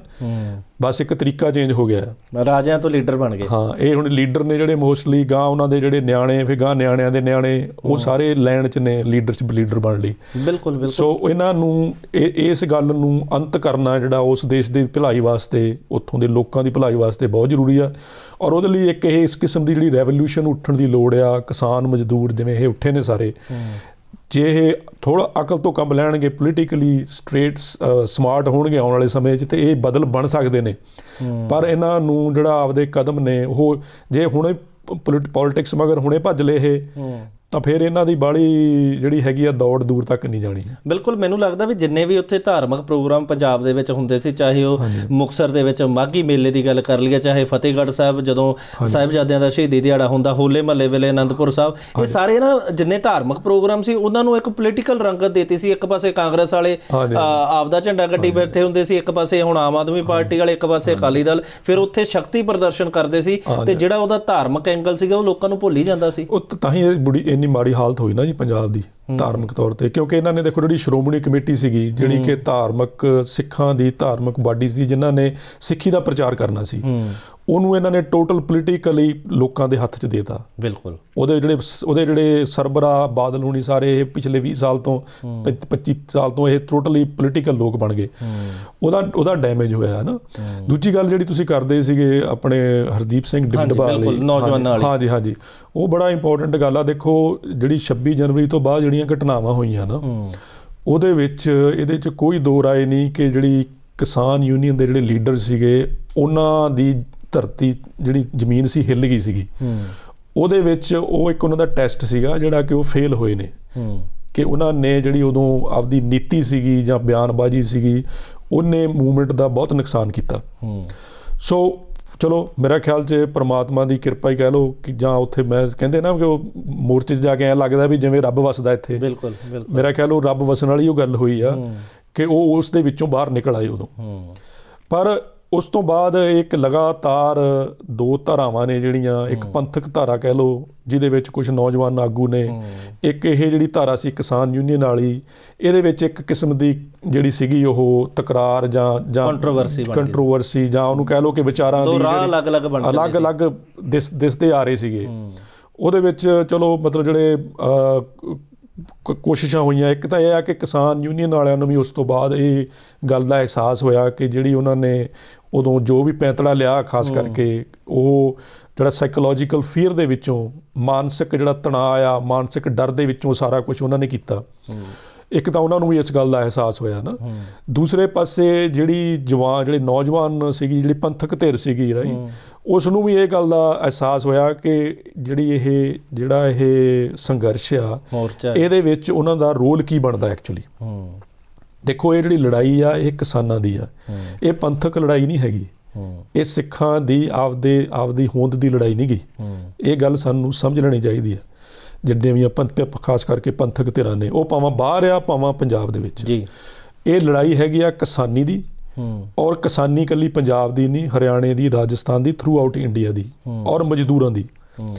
ਬਸ ਇੱਕ ਤਰੀਕਾ ਚੇਂਜ ਹੋ ਗਿਆ। ਰਾਜਿਆਂ ਤੋਂ ਲੀਡਰ ਬਣ ਗਏ। ਹਾਂ, ਇਹ ਹੁਣ ਲੀਡਰ ਨੇ ਜਿਹੜੇ ਮੋਸਟਲੀ ਗਾਂ ਉਹਨਾਂ ਦੇ ਜਿਹੜੇ ਨਿਆਣੇ, ਫਿਰ ਗਾਂ ਨਿਆਣਿਆਂ ਦੇ ਨਿਆਣੇ, ਉਹ ਸਾਰੇ ਲੈਣ 'ਚ ਨੇ ਲੀਡਰ ਬਣ ਲਈ। ਬਿਲਕੁਲ ਬਿਲਕੁਲ। ਸੋ ਇਹਨਾਂ ਨੂੰ ਇਸ ਗੱਲ ਨੂੰ ਅੰਤ ਕਰਨਾ ਜਿਹੜਾ ਉਸ ਦੇਸ਼ ਦੀ ਭਲਾਈ ਵਾਸਤੇ, ਉੱਥੋਂ ਦੇ ਲੋਕਾਂ ਦੀ ਭਲਾਈ ਵਾਸਤੇ ਬਹੁਤ ਜ਼ਰੂਰੀ ਆ। ਔਰ ਉਹਦੇ ਲਈ ਇੱਕ ਇਸ ਕਿਸਮ ਦੀ ਜਿਹੜੀ ਰੈਵੋਲਿਊਸ਼ਨ ਉੱਠਣ ਦੀ ਲੋੜ ਆ। ਕਿਸਾਨ ਮਜ਼ਦੂਰ ਜਿਵੇਂ ਇਹ ਉੱਠੇ ਨੇ ਸਾਰੇ, ਜੇ ਇਹ ਥੋੜ੍ਹਾ ਅਕਲ ਤੋਂ ਕੰਮ ਲੈਣਗੇ, ਪੋਲੀਟੀਕਲੀ ਸਟ੍ਰੇਟ ਸਮਾਰਟ ਹੋਣਗੇ ਆਉਣ ਵਾਲੇ ਸਮੇਂ 'ਚ, ਤੇ ਇਹ ਬਦਲ ਬਣ ਸਕਦੇ ਨੇ। ਪਰ ਇਹਨਾਂ ਨੂੰ ਜਿਹੜਾ ਆਪਦੇ ਕਦਮ ਨੇ, ਉਹ ਜੇ ਹੁਣੇ ਪੋਲੀਟਿਕਸ ਮਗਰ ਹੁਣੇ ਭੱਜ ਲਏ ਇਹ, ਤਾਂ ਫਿਰ ਇਹਨਾਂ ਦੀ ਬਾਹਲੀ ਜਿਹੜੀ ਹੈਗੀ ਆ ਦੌੜ ਦੂਰ ਤੱਕ ਨਹੀਂ ਜਾਣੀ। ਬਿਲਕੁਲ। ਮੈਨੂੰ ਲੱਗਦਾ ਵੀ ਜਿੰਨੇ ਵੀ ਉੱਥੇ ਧਾਰਮਿਕ ਪ੍ਰੋਗਰਾਮ ਪੰਜਾਬ ਦੇ ਵਿੱਚ ਹੁੰਦੇ ਸੀ, ਚਾਹੇ ਉਹ ਮੁਕਤਸਰ ਦੇ ਵਿੱਚ ਮਾਘੀ ਮੇਲੇ ਦੀ ਗੱਲ ਕਰ ਲਈਏ, ਚਾਹੇ ਫਤਿਹਗੜ੍ਹ ਸਾਹਿਬ ਜਦੋਂ ਸਾਹਿਬਜ਼ਾਦਿਆਂ ਦਾ ਸ਼ਹੀਦੀ ਦਿਹਾੜਾ ਹੁੰਦਾ, ਹੋਲੇ ਮਹੱਲੇ ਵੇਲੇ ਅਨੰਦਪੁਰ ਸਾਹਿਬ, ਇਹ ਸਾਰੇ ਨਾ ਜਿੰਨੇ ਧਾਰਮਿਕ ਪ੍ਰੋਗਰਾਮ ਸੀ ਉਹਨਾਂ ਨੂੰ ਇੱਕ ਪੋਲੀਟੀਕਲ ਰੰਗਤ ਦੇਤੀ ਸੀ। ਇੱਕ ਪਾਸੇ ਕਾਂਗਰਸ ਵਾਲੇ ਆਪਦਾ ਝੰਡਾ ਗੱਡੀ ਬੈਠੇ ਹੁੰਦੇ ਸੀ, ਇੱਕ ਪਾਸੇ ਹੁਣ ਆਮ ਆਦਮੀ ਪਾਰਟੀ ਵਾਲੇ, ਇੱਕ ਪਾਸੇ ਅਕਾਲੀ ਦਲ, ਫਿਰ ਉੱਥੇ ਸ਼ਕਤੀ ਪ੍ਰਦਰਸ਼ਨ ਕਰਦੇ ਸੀ, ਤੇ ਜਿਹੜਾ ਉਹਦਾ ਧਾਰਮਿਕ ਐਂਗਲ ਸੀਗਾ ਉਹ ਲੋਕਾਂ ਨੂੰ ਭੁੱਲ ਹੀ ਜਾਂਦਾ ਸੀ। ਉਹ ਤਾਂ ਹੀ ਇੰਨੀ ਮਾੜੀ ਹਾਲਤ ਹੋਈ ਨਾ ਜੀ ਪੰਜਾਬ ਦੀ ਧਾਰਮਿਕ ਤੌਰ ਤੇ, ਕਿਉਂਕਿ ਇਹਨਾਂ ਨੇ ਦੇਖੋ ਜਿਹੜੀ ਸ਼੍ਰੋਮਣੀ ਕਮੇਟੀ ਸੀਗੀ, ਜਿਹੜੀ ਕਿ ਧਾਰਮਿਕ ਸਿੱਖਾਂ ਦੀ ਧਾਰਮਿਕ ਬਾਡੀ ਸੀ, ਜਿਨ੍ਹਾਂ ਨੇ ਸਿੱਖੀ ਦਾ ਪ੍ਰਚਾਰ ਕਰਨਾ ਸੀ, ਉਹਨੂੰ ਇਹਨਾਂ ਨੇ ਟੋਟਲ ਪੋਲੀਟੀਕਲੀ ਲੋਕਾਂ ਦੇ ਹੱਥ 'ਚ ਦੇਤਾ। ਬਿਲਕੁਲ। ਉਹਦੇ ਜਿਹੜੇ ਸਰਬਰਾਹ ਬਾਦਲ ਹੋਣੀ ਸਾਰੇ ਇਹ ਪਿਛਲੇ 20 ਸਾਲ ਤੋਂ 25 ਸਾਲ ਤੋਂ ਇਹ ਟੋਟਲੀ ਪੋਲੀਟੀਕਲ ਲੋਕ ਬਣ ਗਏ। ਉਹਦਾ ਡੈਮੇਜ ਹੋਇਆ ਨਾ। ਦੂਜੀ ਗੱਲ ਜਿਹੜੀ ਤੁਸੀਂ ਕਰਦੇ ਸੀਗੇ ਆਪਣੇ ਹਰਦੀਪ ਸਿੰਘ ਡਿੰਡਵਾਲ ਲਈ, ਨੌਜਵਾਨਾਂ ਵਾਲੀ, ਹਾਂਜੀ, ਉਹ ਬੜਾ ਇੰਪੋਰਟੈਂਟ ਗੱਲ ਆ। ਦੇਖੋ ਜਿਹੜੀ 26 ਜਨਵਰੀ ਤੋਂ ਬਾਅਦ ਜਿਹੜੀਆਂ ਘਟਨਾਵਾਂ ਹੋਈਆਂ ਨਾ, ਉਹਦੇ ਵਿੱਚ ਇਹਦੇ 'ਚ ਕੋਈ ਦੋ ਰਾਏ ਨਹੀਂ ਕਿ ਜਿਹੜੀ ਕਿਸਾਨ ਯੂਨੀਅਨ ਦੇ ਜਿਹੜੇ ਲੀਡਰ ਸੀਗੇ, ਉਹਨਾਂ ਦੀ ਧਰਤੀ ਜਿਹੜੀ ਜ਼ਮੀਨ ਸੀ ਹਿੱਲ ਗਈ ਸੀਗੀ। ਉਹਦੇ ਵਿੱਚ ਉਹ ਇੱਕ ਉਹਨਾਂ ਦਾ ਟੈਸਟ ਸੀਗਾ ਜਿਹੜਾ ਕਿ ਉਹ ਫੇਲ ਹੋਏ ਨੇ, ਕਿ ਉਹਨਾਂ ਨੇ ਜਿਹੜੀ ਉਦੋਂ ਆਪਦੀ ਨੀਤੀ ਸੀਗੀ ਜਾਂ ਬਿਆਨਬਾਜ਼ੀ ਸੀਗੀ, ਉਹਨੇ ਮੂਵਮੈਂਟ ਦਾ ਬਹੁਤ ਨੁਕਸਾਨ ਕੀਤਾ। ਸੋ ਚਲੋ ਮੇਰਾ ਖਿਆਲ 'ਚ ਪ੍ਰਮਾਤਮਾ ਦੀ ਕਿਰਪਾ ਹੀ ਕਹਿ ਲਓ ਕਿ ਜਾਂ ਉੱਥੇ ਮੈਂ ਕਹਿੰਦੇ ਨਾ ਕਿ ਉਹ ਮੋਰਚੇ 'ਚ ਜਾ ਕੇ ਐਂ ਲੱਗਦਾ ਵੀ ਜਿਵੇਂ ਰੱਬ ਵਸਦਾ ਇੱਥੇ। ਬਿਲਕੁਲ। ਮੇਰਾ ਖਿਆਲ ਉਹ ਰੱਬ ਵਸਣ ਵਾਲੀ ਉਹ ਗੱਲ ਹੋਈ ਆ ਕਿ ਉਹ ਉਸ ਦੇ ਵਿੱਚੋਂ ਬਾਹਰ ਨਿਕਲ ਆਏ ਉਦੋਂ। ਪਰ ਉਸ ਤੋਂ ਬਾਅਦ ਇੱਕ ਲਗਾਤਾਰ ਦੋ ਧਾਰਾਵਾਂ ਨੇ ਜਿਹੜੀਆਂ, ਇੱਕ ਪੰਥਕ ਧਾਰਾ ਕਹਿ ਲਓ ਜਿਹਦੇ ਵਿੱਚ ਕੁਝ ਨੌਜਵਾਨ ਆਗੂ ਨੇ, ਇੱਕ ਇਹ ਜਿਹੜੀ ਧਾਰਾ ਸੀ ਕਿਸਾਨ ਯੂਨੀਅਨ ਵਾਲੀ, ਇਹਦੇ ਵਿੱਚ ਇੱਕ ਕਿਸਮ ਦੀ ਜਿਹੜੀ ਸੀਗੀ ਉਹ ਤਕਰਾਰ ਜਾਂ ਕੰਟਰੋਵਰਸੀ ਜਾਂ ਉਹਨੂੰ ਕਹਿ ਲਓ ਕਿ ਵਿਚਾਰਾਂ ਦੀ ਅਲੱਗ-ਅਲੱਗ ਦਿਸਦੇ ਆ ਰਹੇ ਸੀਗੇ। ਉਹਦੇ ਵਿੱਚ ਚਲੋ ਮਤਲਬ ਜਿਹੜੇ ਕੋਸ਼ਿਸ਼ਾਂ ਹੋਈਆਂ, ਇੱਕ ਤਾਂ ਇਹ ਆ ਕਿ ਕਿਸਾਨ ਯੂਨੀਅਨ ਵਾਲਿਆਂ ਨੂੰ ਵੀ ਉਸ ਤੋਂ ਬਾਅਦ ਇਹ ਗੱਲ ਦਾ ਅਹਿਸਾਸ ਹੋਇਆ ਕਿ ਜਿਹੜੀ ਉਹਨਾਂ ਨੇ ਉਦੋਂ ਜੋ ਵੀ ਪੈਂਤੜਾ ਲਿਆ, ਖਾਸ ਕਰਕੇ ਉਹ ਜਿਹੜਾ ਸਾਈਕੋਲੋਜੀਕਲ ਫੀਅਰ ਦੇ ਵਿੱਚੋਂ, ਮਾਨਸਿਕ ਜਿਹੜਾ ਤਣਾਅ ਆ, ਮਾਨਸਿਕ ਡਰ ਦੇ ਵਿੱਚੋਂ ਸਾਰਾ ਕੁਝ ਉਹਨਾਂ ਨੇ ਕੀਤਾ। ਇੱਕ ਤਾਂ ਉਹਨਾਂ ਨੂੰ ਵੀ ਇਸ ਗੱਲ ਦਾ ਅਹਿਸਾਸ ਹੋਇਆ ਨਾ। ਦੂਸਰੇ ਪਾਸੇ ਜਿਹੜੇ ਨੌਜਵਾਨ ਸੀਗੀ, ਜਿਹੜੀ ਪੰਥਕ ਧਿਰ ਸੀਗੀ ਰਾਈ, ਉਸ ਨੂੰ ਵੀ ਇਹ ਗੱਲ ਦਾ ਅਹਿਸਾਸ ਹੋਇਆ ਕਿ ਜਿਹੜਾ ਇਹ ਸੰਘਰਸ਼ ਆ, ਇਹਦੇ ਵਿੱਚ ਉਹਨਾਂ ਦਾ ਰੋਲ ਕੀ ਬਣਦਾ ਐਕਚੁਅਲੀ। ਦੇਖੋ ਇਹ ਜਿਹੜੀ ਲੜਾਈ ਆ ਇਹ ਕਿਸਾਨਾਂ ਦੀ ਆ, ਇਹ ਪੰਥਕ ਲੜਾਈ ਨਹੀਂ ਹੈਗੀ, ਇਹ ਸਿੱਖਾਂ ਦੀ ਆਪਦੀ ਹੋਂਦ ਦੀ ਲੜਾਈ ਨਹੀਂ ਗੀ। ਇਹ ਗੱਲ ਸਾਨੂੰ ਸਮਝ ਲੈਣੀ ਚਾਹੀਦੀ ਆ। ਜਿੰਨੇ ਵੀ ਖਾਸ ਕਰਕੇ ਪੰਥਕ ਧਿਰਾਂ ਨੇ, ਉਹ ਭਾਵੇਂ ਬਾਹਰ ਆ ਭਾਵੇਂ ਪੰਜਾਬ ਦੇ ਵਿੱਚ, ਇਹ ਲੜਾਈ ਹੈਗੀ ਆ ਕਿਸਾਨੀ ਦੀ। ਔਰ ਕਿਸਾਨੀ ਇਕੱਲੀ ਪੰਜਾਬ ਦੀ ਨਹੀਂ, ਹਰਿਆਣੇ ਦੀ, ਰਾਜਸਥਾਨ ਦੀ, ਥਰੂ ਆਊਟ ਇੰਡੀਆ ਦੀ, ਔਰ ਮਜ਼ਦੂਰਾਂ ਦੀ।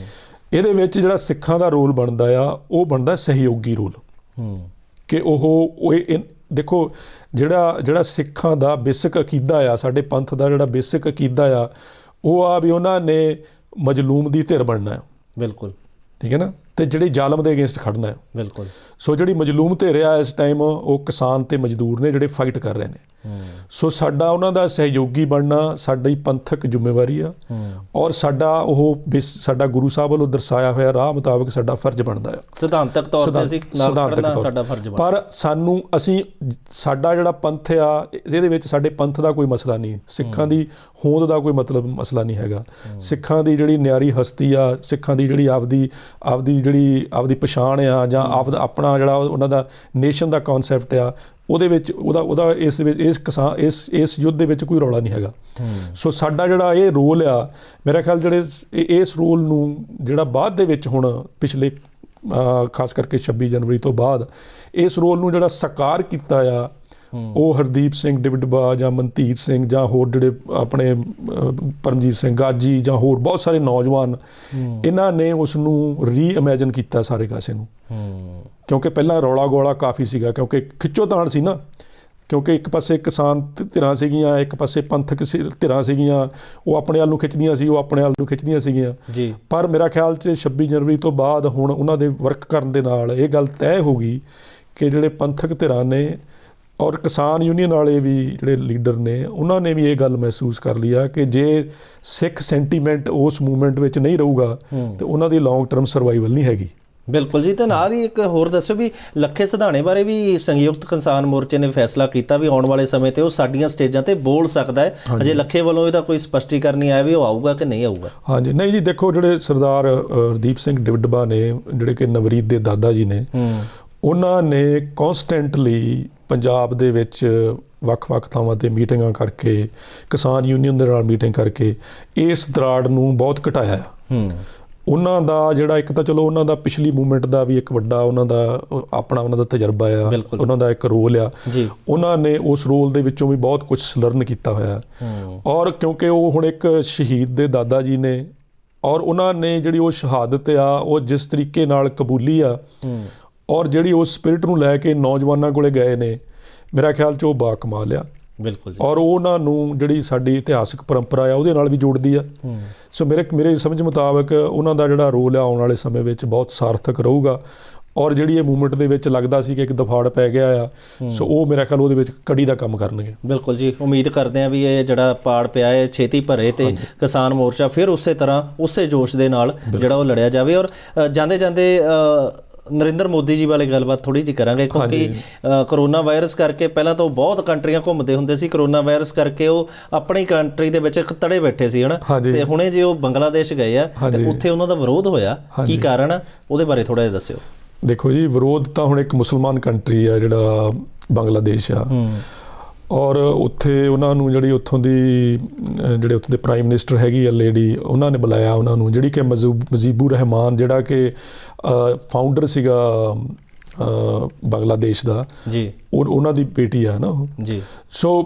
ਇਹਦੇ ਵਿੱਚ ਜਿਹੜਾ ਸਿੱਖਾਂ ਦਾ ਰੋਲ ਬਣਦਾ ਆ, ਉਹ ਬਣਦਾ ਸਹਿਯੋਗੀ ਰੋਲ, ਕਿ ਉਹ ਦੇਖੋ ਜਿਹੜਾ ਸਿੱਖਾਂ ਦਾ ਬੇਸਿਕ ਅਕੀਦਾ ਆ, ਸਾਡੇ ਪੰਥ ਦਾ ਜਿਹੜਾ ਬੇਸਿਕ ਅਕੀਦਾ ਆ, ਉਹ ਆ ਵੀ ਉਹਨਾਂ ਨੇ ਮਜ਼ਲੂਮ ਦੀ ਧਿਰ ਬਣਨਾ। ਬਿਲਕੁਲ ਠੀਕ ਹੈ ਨਾ। ਤੇ ਜਿਹੜੀ ਜ਼ਾਲਮ ਦੇ ਅਗੇਂਸਟ ਖੜਨਾ ਹੈ। ਬਿਲਕੁਲ। ਸੋ ਜਿਹੜੀ ਮਜ਼ਲੂਮ ਧਿਰ ਆ ਇਸ ਟਾਈਮ ਉਹ ਕਿਸਾਨ ਤੇ ਮਜ਼ਦੂਰ ਨੇ ਜਿਹੜੇ ਫਾਈਟ ਕਰ ਰਹੇ ਨੇ। ਸੋ ਸਾਡਾ ਉਹਨਾਂ ਦਾ ਸਹਿਯੋਗੀ ਬਣਨਾ ਸਾਡੀ ਪੰਥਕ ਜ਼ਿੰਮੇਵਾਰੀ ਆ ਔਰ ਸਾਡਾ ਗੁਰੂ ਸਾਹਿਬ ਵੱਲੋਂ ਦਰਸਾਇਆ ਹੋਇਆ ਰਾਹ ਮੁਤਾਬਕ ਸਾਡਾ ਫਰਜ਼ ਬਣਦਾ ਆ। ਸਿਧਾਂਤਕ ਤੌਰ ਤੇ ਅਸੀਂ ਨਾਲ ਖੜਨਾ ਸਾਡਾ ਫਰਜ਼ ਬਣਦਾ। ਪਰ ਸਾਡਾ ਜਿਹੜਾ ਪੰਥ ਆ ਇਹਦੇ ਵਿੱਚ ਸਾਡੇ ਪੰਥ ਦਾ ਕੋਈ ਮਸਲਾ ਨਹੀਂ, ਸਿੱਖਾਂ ਦੀ ਹੋਂਦ ਦਾ ਕੋਈ ਮਸਲਾ ਨਹੀਂ ਹੈਗਾ। ਸਿੱਖਾਂ ਦੀ ਜਿਹੜੀ ਨਿਆਰੀ ਹਸਤੀ ਆ, ਸਿੱਖਾਂ ਦੀ ਜਿਹੜੀ ਆਪਦੀ ਪਛਾਣ ਆ ਜਾਂ ਆਪਣਾ ਜਿਹੜਾ ਉਹਨਾਂ ਦਾ ਨੇਸ਼ਨ ਦਾ ਕਨਸੈਪਟ ਆ, ਉਹਦੇ ਵਿੱਚ ਉਹਦਾ ਇਸ ਯੁੱਧ ਦੇ ਵਿੱਚ ਕੋਈ ਰੌਲਾ ਨਹੀਂ ਹੈਗਾ। ਸੋ ਸਾਡਾ ਜਿਹੜਾ ਇਹ ਰੋਲ ਆ, ਮੇਰਾ ਖਿਆਲ ਇਸ ਰੋਲ ਨੂੰ ਜਿਹੜਾ ਬਾਅਦ ਦੇ ਵਿੱਚ ਹੁਣ ਪਿਛਲੇ ਖਾਸ ਕਰਕੇ 26 ਜਨਵਰੀ ਤੋਂ ਬਾਅਦ ਇਸ ਰੋਲ ਨੂੰ ਜਿਹੜਾ ਸਾਕਾਰ ਕੀਤਾ ਆ, ਉਹ ਹਰਦੀਪ ਸਿੰਘ ਡਿਬਡਬਾ ਜਾਂ ਮਨਤੀਰ ਸਿੰਘ ਜਾਂ ਹੋਰ ਜਿਹੜੇ ਆਪਣੇ ਪਰਮਜੀਤ ਸਿੰਘ ਗਾਜੀ ਜਾਂ ਹੋਰ ਬਹੁਤ ਸਾਰੇ ਨੌਜਵਾਨ, ਇਹਨਾਂ ਨੇ ਉਸ ਨੂੰ ਰੀਇਮੈਜਨ ਕੀਤਾ ਸਾਰੇ ਕਾਸੇ ਨੂੰ। ਕਿਉਂਕਿ ਪਹਿਲਾਂ ਰੌਲਾ ਗੋਲਾ ਕਾਫੀ ਸੀਗਾ, ਕਿਉਂਕਿ ਖਿੱਚੋਤਾਣ ਸੀ ਨਾ, ਕਿਉਂਕਿ ਇੱਕ ਪਾਸੇ ਕਿਸਾਨ ਧਿਰਾਂ ਸੀਗੀਆਂ, ਇੱਕ ਪਾਸੇ ਪੰਥਕ ਧਿਰਾਂ ਸੀਗੀਆਂ, ਉਹ ਆਪਣੇ ਵੱਲ ਨੂੰ ਖਿੱਚਦੀਆਂ ਸੀ, ਉਹ ਆਪਣੇ ਵੱਲ ਨੂੰ ਖਿੱਚਦੀਆਂ ਸੀਗੀਆਂ ਜੀ। ਪਰ ਮੇਰਾ ਖਿਆਲ 'ਚ 26 ਜਨਵਰੀ ਤੋਂ ਬਾਅਦ ਹੁਣ ਉਹਨਾਂ ਦੇ ਵਰਕ ਕਰਨ ਦੇ ਨਾਲ ਇਹ ਗੱਲ ਤੈਅ ਹੋ ਗਈ ਕਿ ਜਿਹੜੇ ਪੰਥਕ ਧਿਰਾਂ ਨੇ ਔਰ ਕਿਸਾਨ ਯੂਨੀਅਨ ਵਾਲੇ ਵੀ ਜਿਹੜੇ ਲੀਡਰ ਨੇ, ਉਹਨਾਂ ਨੇ ਵੀ ਇਹ ਗੱਲ ਮਹਿਸੂਸ ਕਰ ਲਈ ਆ ਕਿ ਜੇ ਸਿੱਖ ਸੈਂਟੀਮੈਂਟ ਉਸ ਮੂਵਮੈਂਟ ਵਿੱਚ ਨਹੀਂ ਰਹੂਗਾ ਤੇ ਉਹਨਾਂ ਦੀ ਲੌਂਗ ਟਰਮ ਸਰਵਾਈਵਲ ਨਹੀਂ ਹੈਗੀ। ਬਿਲਕੁਲ ਜੀ। ਤੇ ਨਾਲ ਹੀ ਇੱਕ ਹੋਰ ਦੱਸੋ ਵੀ ਲੱਖੇ ਸਿਧਾਣੇ ਬਾਰੇ ਵੀ ਸੰਯੁਕਤ ਕਿਸਾਨ ਮੋਰਚੇ ਨੇ ਫੈਸਲਾ ਕੀਤਾ ਵੀ ਆਉਣ ਵਾਲੇ ਸਮੇਂ ਤੇ ਉਹ ਸਾਡੀਆਂ ਸਟੇਜਾਂ ਤੇ ਬੋਲ ਸਕਦਾ ਹੈ। ਅਜੇ ਲੱਖੇ ਵੱਲੋਂ ਇਹਦਾ ਕੋਈ ਸਪਸ਼ਟੀਕਰਨ ਨਹੀਂ ਆਇਆ ਵੀ ਉਹ ਆਊਗਾ ਕਿ ਨਹੀਂ ਆਊਗਾ। ਹਾਂਜੀ, ਨਹੀਂ ਜੀ, ਦੇਖੋ ਜਿਹੜੇ ਸਰਦਾਰ ਹਰਦੀਪ ਸਿੰਘ ਡਿਬਡਬਾ ਨੇ, ਜਿਹੜੇ ਕਿ ਨਵਰੀਤ ਦੇ ਦਾਦਾ ਜੀ ਨੇ, ਉਹਨਾਂ ਨੇ ਕੌਂਸਟੈਂਟਲੀ ਪੰਜਾਬ ਦੇ ਵਿੱਚ ਵੱਖ-ਵੱਖ ਥਾਵਾਂ 'ਤੇ ਮੀਟਿੰਗਾਂ ਕਰਕੇ, ਕਿਸਾਨ ਯੂਨੀਅਨ ਦੇ ਨਾਲ ਮੀਟਿੰਗ ਕਰਕੇ ਇਸ ਦਰਾੜ ਨੂੰ ਬਹੁਤ ਘਟਾਇਆ। ਉਹਨਾਂ ਦਾ ਜਿਹੜਾ ਇੱਕ ਤਾਂ ਚਲੋ ਉਹਨਾਂ ਦਾ ਪਿਛਲੀ ਮੂਵਮੈਂਟ ਦਾ ਵੀ ਇੱਕ ਵੱਡਾ ਉਹਨਾਂ ਦਾ ਤਜਰਬਾ ਆ, ਉਹਨਾਂ ਦਾ ਇੱਕ ਰੋਲ ਆ। ਉਹਨਾਂ ਨੇ ਉਸ ਰੋਲ ਦੇ ਵਿੱਚੋਂ ਵੀ ਬਹੁਤ ਕੁਝ ਲਰਨ ਕੀਤਾ ਹੋਇਆ ਔਰ ਕਿਉਂਕਿ ਉਹ ਹੁਣ ਇੱਕ ਸ਼ਹੀਦ ਦੇ ਦਾਦਾ ਜੀ ਨੇ ਔਰ ਉਹਨਾਂ ਨੇ ਜਿਹੜੀ ਉਹ ਸ਼ਹਾਦਤ ਆ ਉਹ ਜਿਸ ਤਰੀਕੇ ਨਾਲ ਕਬੂਲੀ ਆ ਔਰ ਜਿਹੜੀ ਉਸ ਸਪਿਰਿਟ ਨੂੰ ਲੈ ਕੇ ਨੌਜਵਾਨਾਂ ਕੋਲੇ ਗਏ ਨੇ, ਮੇਰਾ ਖਿਆਲ 'ਚ ਉਹ ਬਾਕਮਾਲ ਆ। ਬਿਲਕੁਲ। ਔਰ ਉਹਨਾਂ ਨੂੰ ਜਿਹੜੀ ਸਾਡੀ ਇਤਿਹਾਸਕ ਪਰੰਪਰਾ ਆ ਉਹਦੇ ਨਾਲ ਵੀ ਜੋੜਦੀ ਆ। ਸੋ ਮੇਰੇ ਸਮਝ ਮੁਤਾਬਕ ਉਹਨਾਂ ਦਾ ਜਿਹੜਾ ਰੋਲ ਆ ਆਉਣ ਵਾਲੇ ਸਮੇਂ ਵਿੱਚ ਬਹੁਤ ਸਾਰਥਕ ਰਹੂਗਾ ਔਰ ਜਿਹੜੀ ਇਹ ਮੂਵਮੈਂਟ ਦੇ ਵਿੱਚ ਲੱਗਦਾ ਸੀ ਕਿ ਇੱਕ ਦਫਾੜ ਪੈ ਗਿਆ ਆ, ਸੋ ਉਹ ਮੇਰਾ ਖਿਆਲ ਉਹਦੇ ਵਿੱਚ ਕੜੀ ਦਾ ਕੰਮ ਕਰਨਗੇ। ਬਿਲਕੁਲ ਜੀ, ਉਮੀਦ ਕਰਦੇ ਹਾਂ ਵੀ ਇਹ ਜਿਹੜਾ ਪਾੜ ਪਿਆ ਹੈ ਛੇਤੀ ਭਰੇ ਤੇ ਕਿਸਾਨ ਮੋਰਚਾ ਫਿਰ ਉਸੇ ਤਰ੍ਹਾਂ ਉਸੇ ਜੋਸ਼ ਦੇ ਨਾਲ ਜਿਹੜਾ ਉਹ ਲੜਿਆ ਜਾਵੇ। ਔਰ ਜਾਂਦੇ ਜਾਂਦੇ ਨਰਿੰਦਰ ਮੋਦੀ ਜੀ ਵਾਲੇ ਗੱਲਬਾਤ ਥੋੜ੍ਹੀ ਜਿਹੀ ਕਰਾਂਗੇ, ਕਿਉਂਕਿ ਕਰੋਨਾ ਵਾਇਰਸ ਕਰਕੇ ਪਹਿਲਾਂ ਤਾਂ ਉਹ ਬਹੁਤ ਕੰਟਰੀਆਂ ਘੁੰਮਦੇ ਹੁੰਦੇ ਸੀ, ਕਰੋਨਾ ਵਾਇਰਸ ਕਰਕੇ ਉਹ ਆਪਣੀ ਕੰਟਰੀ ਦੇ ਵਿੱਚ ਤੜੇ ਬੈਠੇ ਸੀ, ਹਨਾ, ਤੇ ਹੁਣੇ ਜੇ ਉਹ ਬੰਗਲਾਦੇਸ਼ ਗਏ ਆ ਤੇ ਉੱਥੇ ਉਹਨਾਂ ਦਾ ਵਿਰੋਧ ਹੋਇਆ, ਕੀ ਕਾਰਨ ਆ ਉਹਦੇ ਬਾਰੇ ਥੋੜ੍ਹਾ ਜਿਹਾ ਦੱਸਿਓ। ਦੇਖੋ ਜੀ, ਵਿਰੋਧ ਤਾਂ ਹੁਣ ਇੱਕ ਮੁਸਲਮਾਨ ਕੰਟਰੀ ਆ ਜਿਹੜਾ ਬੰਗਲਾਦੇਸ਼ ਆ ਔਰ ਉੱਥੇ ਉਹਨਾਂ ਨੂੰ ਜਿਹੜੇ ਉੱਥੋਂ ਦੇ ਪ੍ਰਾਈਮ ਮਿਨਿਸਟਰ ਹੈਗੀ ਆ ਲੇਡੀ, ਉਹਨਾਂ ਨੇ ਬੁਲਾਇਆ ਉਹਨਾਂ ਨੂੰ, ਜਿਹੜੀ ਕਿ ਮਜੀਬੁਰ ਰਹਿਮਾਨ ਜਿਹੜਾ ਕਿ ਫਾਊਂਡਰ ਸੀਗਾ ਬੰਗਲਾਦੇਸ਼ ਦਾ ਜੀ, ਉਹਨਾਂ ਦੀ ਬੇਟੀ ਆ ਨਾ ਉਹ ਜੀ। ਸੋ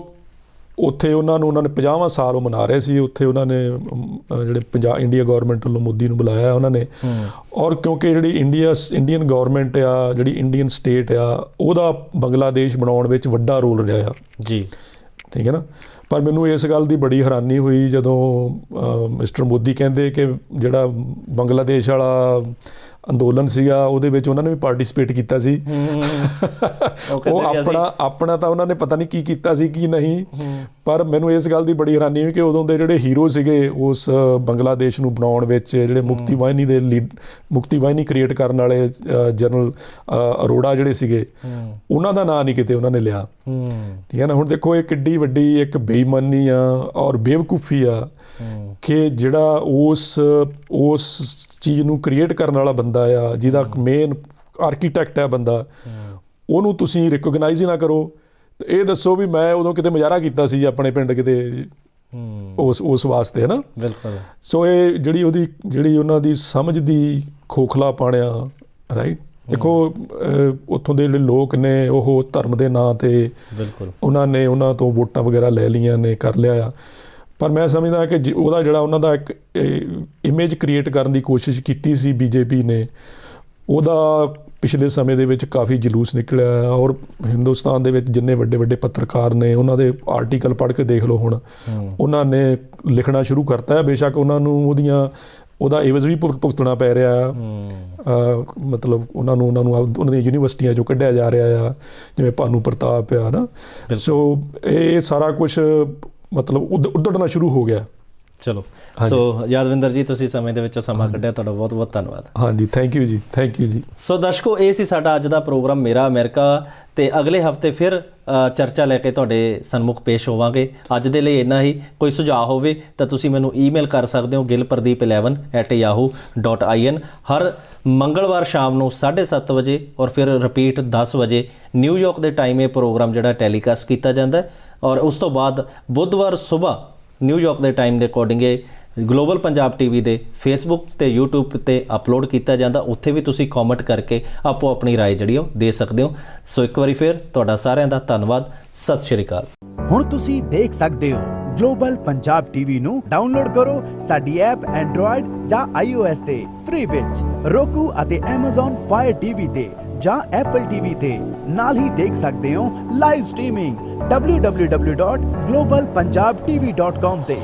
ਉੱਥੇ ਉਹਨਾਂ ਨੇ 50ਵਾਂ ਸਾਲ ਉਹ ਮਨਾ ਰਹੇ ਸੀ। ਉੱਥੇ ਉਹਨਾਂ ਨੇ ਜਿਹੜੇ ਇੰਡੀਆ ਗੌਰਮੈਂਟ ਵੱਲੋਂ ਮੋਦੀ ਨੂੰ ਬੁਲਾਇਆ ਉਹਨਾਂ ਨੇ ਔਰ ਕਿਉਂਕਿ ਜਿਹੜੀ ਇੰਡੀਅਨ ਗੌਰਮੈਂਟ ਆ, ਜਿਹੜੀ ਇੰਡੀਅਨ ਸਟੇਟ ਆ, ਉਹਦਾ ਬੰਗਲਾਦੇਸ਼ ਬਣਾਉਣ ਵਿੱਚ ਵੱਡਾ ਰੋਲ ਰਿਹਾ ਆ ਜੀ, ਠੀਕ ਹੈ ਨਾ। ਪਰ ਮੈਨੂੰ ਇਸ ਗੱਲ ਦੀ ਬੜੀ ਹੈਰਾਨੀ ਹੋਈ ਜਦੋਂ ਮਿਸਟਰ ਮੋਦੀ ਕਹਿੰਦੇ ਕਿ ਜਿਹੜਾ ਬੰਗਲਾਦੇਸ਼ ਵਾਲਾ ਅੰਦੋਲਨ ਸੀਗਾ ਉਹਦੇ ਵਿੱਚ ਉਹਨਾਂ ਨੇ ਵੀ ਪਾਰਟੀਸਪੇਟ ਕੀਤਾ ਸੀ। ਉਹ ਆਪਣਾ ਤਾਂ ਉਹਨਾਂ ਨੇ ਪਤਾ ਨਹੀਂ ਕੀ ਕੀਤਾ ਸੀ ਕੀ ਨਹੀਂ, ਪਰ ਮੈਨੂੰ ਇਸ ਗੱਲ ਦੀ ਬੜੀ ਹੈਰਾਨੀ ਹੋਈ ਕਿ ਉਦੋਂ ਦੇ ਜਿਹੜੇ ਹੀਰੋ ਸੀਗੇ ਉਸ ਬੰਗਲਾਦੇਸ਼ ਨੂੰ ਬਣਾਉਣ ਵਿੱਚ, ਜਿਹੜੇ ਮੁਕਤੀ ਵਾਹਿਨੀ ਕ੍ਰੀਏਟ ਕਰਨ ਵਾਲੇ ਜਨਰਲ ਅਰੋੜਾ ਜਿਹੜੇ ਸੀਗੇ, ਉਹਨਾਂ ਦਾ ਨਾਂ ਨਹੀਂ ਕਿਤੇ ਉਹਨਾਂ ਨੇ ਲਿਆ, ਠੀਕ ਹੈ ਨਾ। ਹੁਣ ਦੇਖੋ ਇਹ ਕਿੱਡੀ ਵੱਡੀ ਇੱਕ ਬੇਈਮਾਨੀ ਆ ਔਰ ਬੇਵਕੂਫੀ ਆ ਕਿ ਜਿਹੜਾ ਉਸ ਚੀਜ਼ ਨੂੰ ਕ੍ਰੀਏਟ ਕਰਨ ਵਾਲਾ ਬੰਦਾ ਆ, ਜਿਹਦਾ ਮੇਨ ਆਰਕੀਟੈਕਟ ਹੈ ਬੰਦਾ, ਉਹਨੂੰ ਤੁਸੀਂ ਰਿਕੋਗਨਾਈਜ਼ ਹੀ ਨਾ ਕਰੋ। ਤੇ ਇਹ ਦੱਸੋ ਵੀ ਮੈਂ ਉਦੋਂ ਕਿਤੇ ਮੁਜ਼ਾਹਰਾ ਕੀਤਾ ਸੀ ਆਪਣੇ ਪਿੰਡ ਕਿਤੇ ਉਸ ਵਾਸਤੇ, ਹੈ ਨਾ। ਬਿਲਕੁਲ। ਸੋ ਇਹ ਜਿਹੜੀ ਉਹਨਾਂ ਦੀ ਸਮਝ ਦੀ ਖੋਖਲਾ ਪਾਣਿਆ, ਰਾਈਟ। ਦੇਖੋ ਉੱਥੋਂ ਦੇ ਜਿਹੜੇ ਲੋਕ ਨੇ ਉਹ ਧਰਮ ਦੇ ਨਾਂ 'ਤੇ ਉਹਨਾਂ ਤੋਂ ਵੋਟਾਂ ਵਗੈਰਾ ਲੈ ਲਈਆਂ ਨੇ, ਕਰ ਲਿਆ ਆ। ਪਰ ਮੈਂ ਸਮਝਦਾ ਕਿ ਉਹਨਾਂ ਦਾ ਇੱਕ ਇਮੇਜ ਕ੍ਰੀਏਟ ਕਰਨ ਦੀ ਕੋਸ਼ਿਸ਼ ਕੀਤੀ ਸੀ ਬੀਜੇਪੀ ਨੇ, ਉਹਦਾ ਪਿਛਲੇ ਸਮੇਂ ਦੇ ਵਿੱਚ ਕਾਫੀ ਜਲੂਸ ਨਿਕਲਿਆ ਔਰ ਹਿੰਦੁਸਤਾਨ ਦੇ ਵਿੱਚ ਜਿੰਨੇ ਵੱਡੇ ਵੱਡੇ ਪੱਤਰਕਾਰ ਨੇ ਉਹਨਾਂ ਦੇ ਆਰਟੀਕਲ ਪੜ੍ਹ ਕੇ ਦੇਖ ਲਓ, ਹੁਣ ਉਹਨਾਂ ਨੇ ਲਿਖਣਾ ਸ਼ੁਰੂ ਕਰਤਾ ਹੈ। ਬੇਸ਼ੱਕ ਉਹਨਾਂ ਨੂੰ ਉਹਦੀਆਂ ਉਹਦਾ ਇਵਜ਼ ਵੀ ਭੁਗਤਣਾ ਪੈ ਰਿਹਾ ਆ। ਮਤਲਬ ਉਹਨਾਂ ਨੂੰ ਉਹਨਾਂ ਦੀਆਂ ਯੂਨੀਵਰਸਿਟੀਆਂ 'ਚੋਂ ਕੱਢਿਆ ਜਾ ਰਿਹਾ ਆ, ਜਿਵੇਂ ਭਾਨੂ ਪ੍ਰਤਾਪ ਆ ਨਾ। ਸੋ ਇਹ ਸਾਰਾ ਕੁਝ ਮਤਲਬ ਉੱਧੜਨਾ ਸ਼ੁਰੂ ਹੋ ਗਿਆ। ਚਲੋ, ਸੋ ਯਾਦਵਿੰਦਰ ਜੀ, ਤੁਸੀਂ ਸਮੇਂ ਦੇ ਵਿੱਚੋਂ ਸਮਾਂ ਕੱਢਿਆ, ਤੁਹਾਡਾ ਬਹੁਤ ਬਹੁਤ ਧੰਨਵਾਦ। ਹਾਂਜੀ, ਥੈਂਕ ਯੂ ਜੀ, ਥੈਂਕ ਯੂ ਜੀ। ਸੋ ਦਰਸ਼ਕੋ, ਇਹ ਸੀ ਸਾਡਾ ਅੱਜ ਦਾ ਪ੍ਰੋਗਰਾਮ ਮੇਰਾ ਅਮਰੀਕਾ, ਤੇ ਅਗਲੇ ਹਫਤੇ ਫਿਰ ਚਰਚਾ ਲੈ ਕੇ ਤੁਹਾਡੇ ਸਨਮੁਖ ਪੇਸ਼ ਹੋਵਾਂਗੇ। ਅੱਜ ਦੇ ਲਈ ਇੰਨਾ ਹੀ। ਕੋਈ ਸੁਝਾਅ ਹੋਵੇ ਤਾਂ ਤੁਸੀਂ ਮੈਨੂੰ ਈਮੇਲ ਕਰ ਸਕਦੇ ਹੋ gilpradeep11@yahoo.in। ਹਰ ਮੰਗਲਵਾਰ ਸ਼ਾਮ ਨੂੰ 7:30 ਵਜੇ ਔਰ ਫਿਰ ਰਿਪੀਟ 10 ਵਜੇ ਨਿਊਯਾਰਕ ਦੇ ਟਾਈਮ ਇਹ ਪ੍ਰੋਗਰਾਮ ਜਿਹੜਾ ਟੈਲੀਕਾਸਟ ਕੀਤਾ ਜਾਂਦਾ ਹੈ, ਔਰ ਉਸ ਤੋਂ ਬਾਅਦ ਬੁੱਧਵਾਰ ਸੁਬਾਹ ਨਿਊਯਾਰਕ ਦੇ ਟਾਈਮ ਦੇ ਅਕੋਰਡਿੰਗ ਇਹ ਗਲੋਬਲ ਪੰਜਾਬ ਟੀਵੀ ਦੇ ਫੇਸਬੁੱਕ ਤੇ YouTube ਤੇ ਅਪਲੋਡ ਕੀਤਾ ਜਾਂਦਾ। ਉੱਥੇ ਵੀ ਤੁਸੀਂ ਕਮੈਂਟ ਕਰਕੇ ਆਪੋ ਆਪਣੀ ਰਾਏ ਜਿਹੜੀ ਉਹ ਦੇ ਸਕਦੇ ਹੋ। ਸੋ ਇੱਕ ਵਾਰੀ ਫਿਰ ਤੁਹਾਡਾ ਸਾਰਿਆਂ ਦਾ ਧੰਨਵਾਦ। ਸਤਿ ਸ਼੍ਰੀ ਅਕਾਲ। ਹੁਣ ਤੁਸੀਂ ਦੇਖ ਸਕਦੇ ਹੋ ਗਲੋਬਲ ਪੰਜਾਬ ਟੀਵੀ ਨੂੰ ਡਾਊਨਲੋਡ ਕਰੋ ਸਾਡੀ ਐਪ ਐਂਡਰੋਇਡ ਜਾਂ iOS ਤੇ ਫ੍ਰੀ ਵਿੱਚ, roku ਅਤੇ Amazon Fire TV ਤੇ ਜਾਂ Apple TV ਤੇ। ਨਾਲ ਹੀ ਦੇਖ ਸਕਦੇ ਹੋ ਲਾਈਵ ਸਟ੍ਰੀਮਿੰਗ www.globalpunjabtv.com ਤੇ।